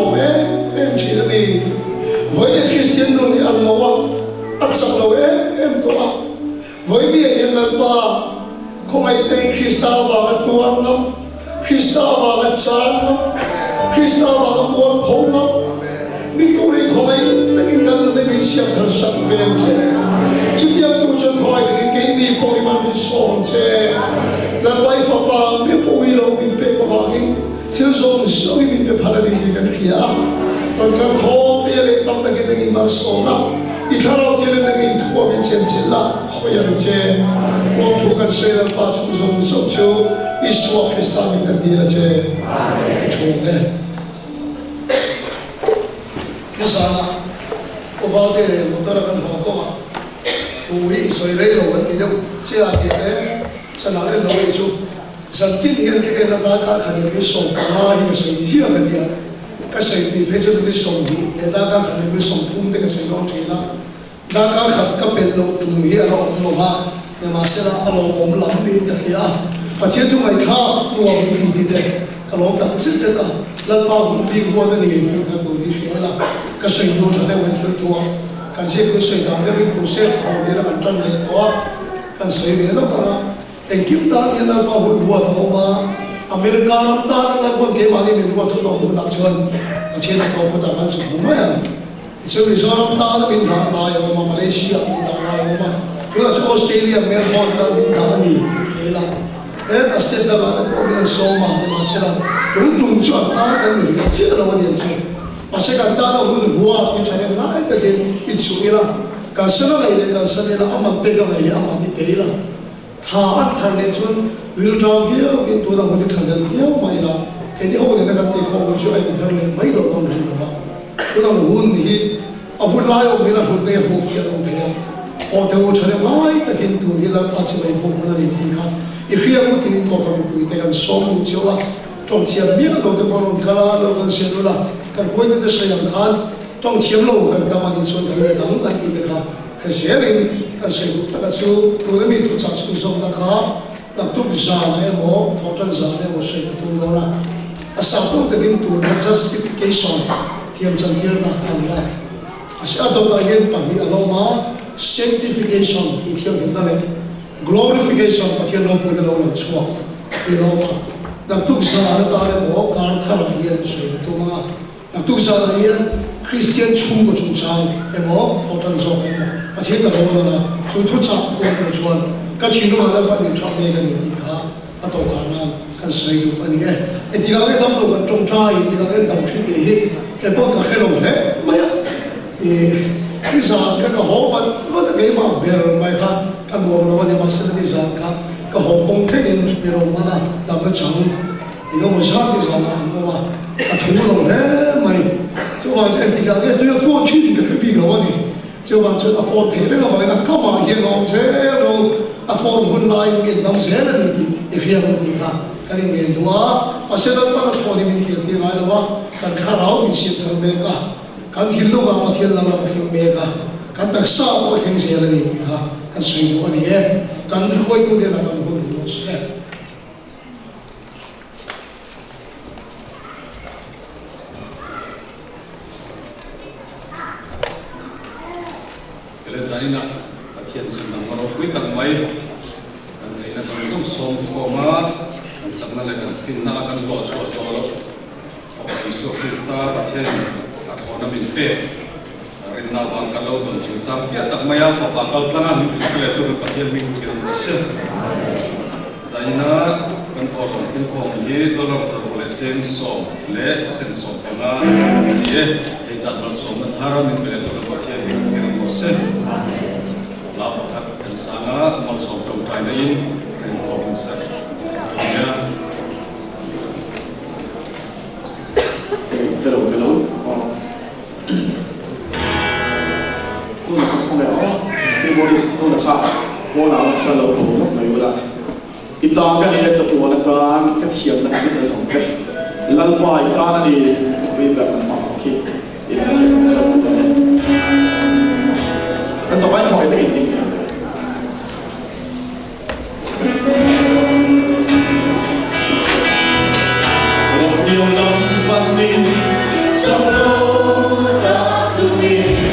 em chi ni voi ne Christian no ni an lo wa at sa lo em to a voi ni en la ba ko mai te Krista wa ka tuan no Krista wa ka chan no Krista wa ka mon pho no mi ko ri ko mai te kin kan ne mi sia thar sa ve che chu dia tu chu khoi ni ke ni po i man mi so che la bai fa pa mi po i lo mi pe ko va in thil so so i mi pe phala ni kan khia on kan kho pe le tam ta ke ni ma so na i tharo ke le ni thu mi chen chen la kho ya che mo thu kan se la pa chu so chu i so Krista mi kan di la che amen chu ne Masala ko va de mo ta kan ho ko tui soi rei lo kan ti deu chia ti e sana le lo i chu san ti ni ke na ta ka khan ni so ka hi so i sia ka ti ka sai ti pe chu ni so ni e ta ka khan ni so thum de ka sai lo ti la da ka khat ka pe lo tu hi a lo ha ne ma se ra a lo om lam ni ta ki a pa che tu mai kha lo ni ti de ka lo ta si che ta la pa bu bi go da ni ka tu ni hi la ka sai lo ta ne wa chu tu kan se ko se dang de ko se tho de la kan tan le tho kan se ve lo ka en kim ta ni na pa hu wa tho ma America ta na ko ge ma ni me wa tho no la chon a che na tho ko ta kan su ma ya so ri so ta na bin da na ya ma Malaysia da na ya ma ko cho Australia me ho ta da ni le la e ta ste da ba ko ni so ma se la ru tung cho ta kan ni che da wa ni che Pasal ta na hu huwa ki chane na ta ke itsuira ka sana lai le ka sana la amam pe ga lai amam ni pe la tha an thar le chun will job here in to da hu ni thal le mai la ke ni ho ne ka te kho chu ai ti le mai lo don ri ba to da hu ni a hu la yo me na hu ne ho fi lo te o te o chane mai ta kin tu ni la pa chi mai po na ni ka e khia ku ti ko ka tu te kan so mu chu wa trong thiam mi lo te ko ron kala lo kan se lo la kan hoi te se yang khan trong thiam lo kan ka ma ni son kan le dang kan ti te kha ka se rin kan se lu ta ka chu tu le mi tu cha chu so na kha na tu za ne mo tho chan za ne mo se tu lo la a sa tu te din tu na justification thiam chan tir na kan la a se ato ka yen pa mi alo ma sanctification ki thiam na le glorification pa ki lo pu de lo na chua ki lo ma na tu sa na ta le mo kan tha la yen se tu ma na tu sa na yen Christian chung ko chung chang e mo tho tan zo e mo a thi ta lo na chu thu cha ko ko chuan ka thi no ma pa ni cha me ga ni ka a to ka na kan sai du pa ni e ti ga ke dam lo kan chung cha i ti ga ke dam thi ti hi ke po ta khe lo le ma ya e ki sa ka ka ho pa ma ta ke ma ber mai ka ka do lo ma ni ma sa ni sa ka ka ho kong ke in be ro ma na da ma chang i go mo sa ti sa ma mo ma ka thu lo le mai就往这地方，这要放去的可比个问题，就往这放铁那个位那干嘛也弄这喽，放回来面当谁了你也可以问题哈，看你面多啊，现在把它放里面铁来了哇，看看老米些特别个，看天路啊，天路啊，特别个，看得少我听谁了你哈，看水多的，看会多的那个会多些。Zaina athian sin nang maro pui tak mai kan reina som som khoma kan sakna le kan finna kan lo chua zo lo o isu Krista pathen a khona min pe reina bang ka lo don chu chang pia tak maya fa pa kal plana mi le tu pathen mi ki don se zaina kan or tin ko ye dollar sa le chen so le sen so na ye izat ma so na hara min le tu pathen mi ki don se mal som tông trái này in thành phố mình sẽ nhớ cái đầu tôi là không phải cái body tôi là khác tôi là cho lâu lâu lúc này là ít ta cái này là tôi là cái thiệp là cái là sống cái lần qua ít ta là đi vềแบบมันมาฟังคิดอีกทีนึงจะเป็นแล้วสบายพอได้อีกนิดนึงYêu lòng văn minh trong lối ta sự nghiệp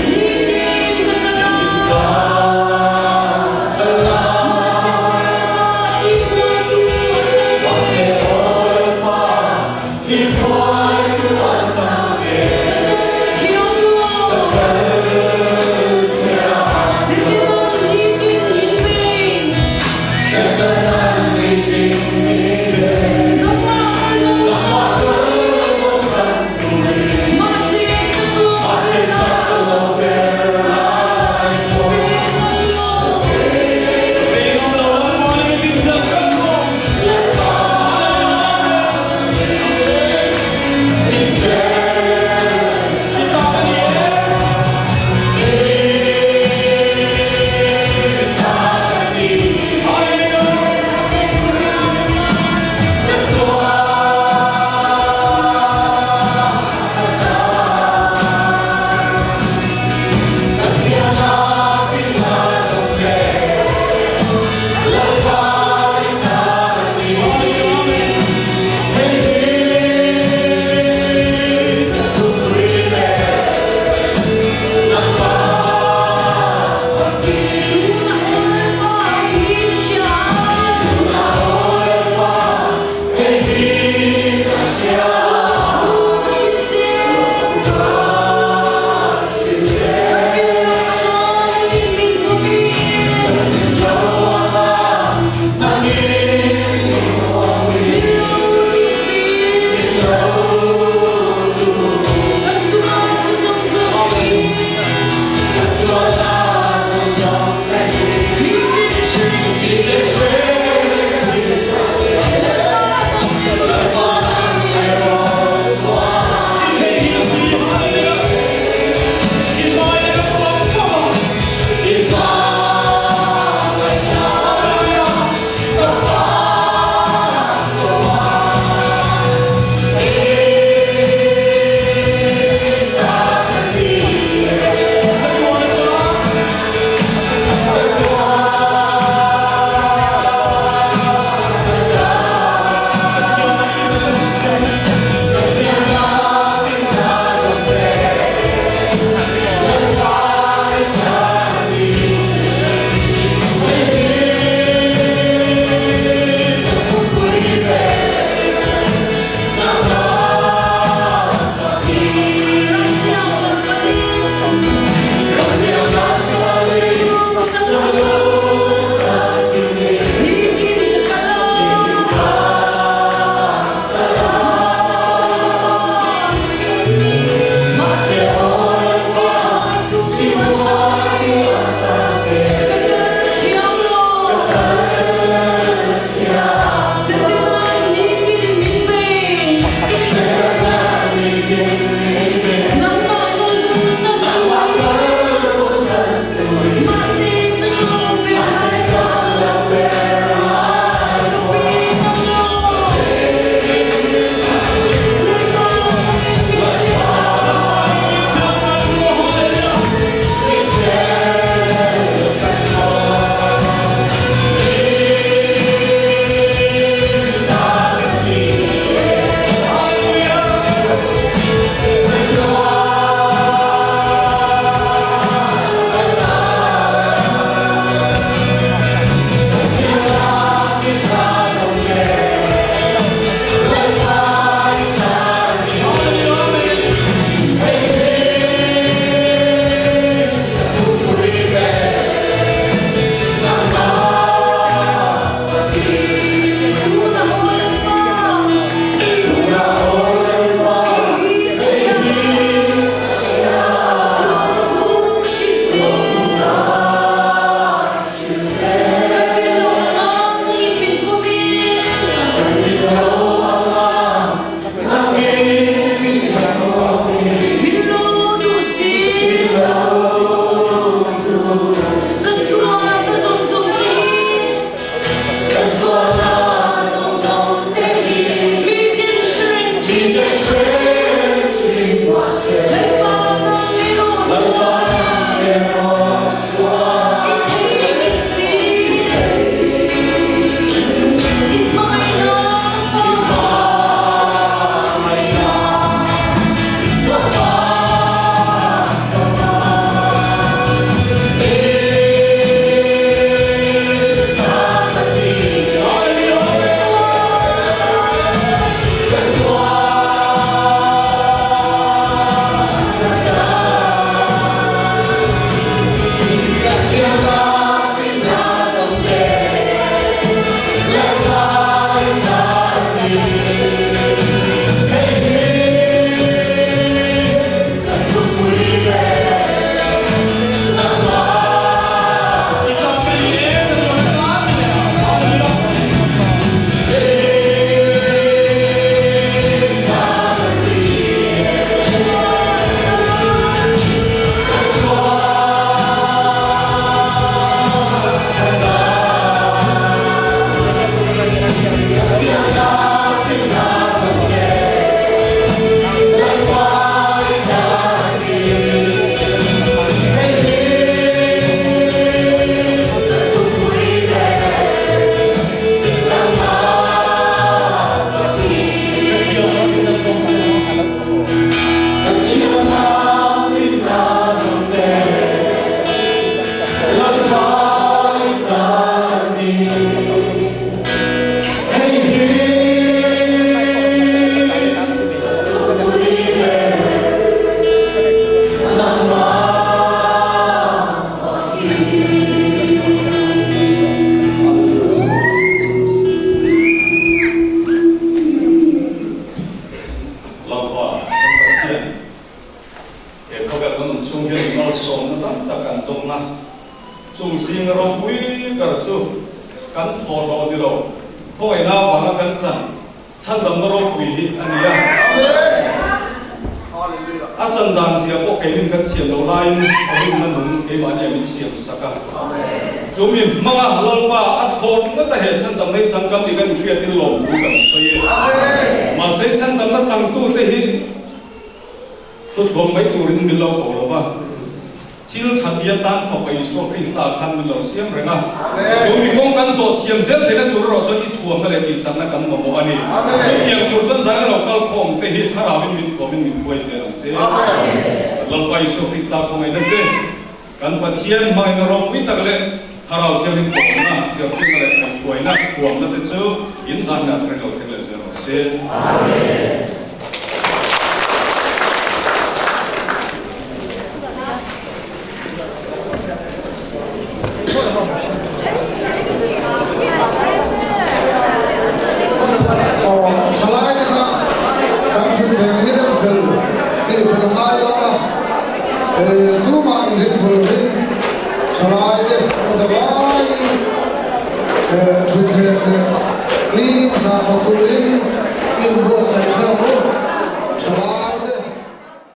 ปุยกระสุกันถอดเราดิเราเพราะไอ้น้าวางกันสั่งฉันดำนรกวิหิอันนี้อาจารย์ดังเสียพวกเอ็มกันเทียนเราไล่เอาดินนั่นนุ่งเอ็มอันนี้มีเสียงสักการจุมิมังอาลลว่าอัดหอมนั่นแต่เหตุฉันดำในจังกันที่กันเพียรที่หลงดูกันสวยมาเสียฉันดำนั่นจังตู้เตหิทุกคนไม่ตูรินมิลเราโอ้ว่าที่เราชัดเจนตามฝ่ายสุขริสตาคันมิลเราเสียงเรื่องจุมิกงกันสดเทียมเสียที่นั่นตัวเราจะที่ถ่วงกันเลยที่สันนักกันมาบอกอันนี้จุดยังตัวจนสังเราเกลคงเตหิทาราวินมิตรก็มินป่วยเสียนั่นเสียเราไปสุขริสตาคงไอ้นั่นเองกันปะเทียนไม่นรกวิตาเลยทาราเทียนก็นะเสียที่อะไรไปป่วยนะถ่วงนั่นเจ้าอินสันนักเรื่องเราที่เลยเสียนั่นเสียฉลาดนะครับการชุดแข่งที่เริ่มฟิลที่ฟิลไทยแล้วนะทุกมาอินดิฟิลที่ฉลาดเนี่ยสบายชุดแข่งคลีนนะทุกคน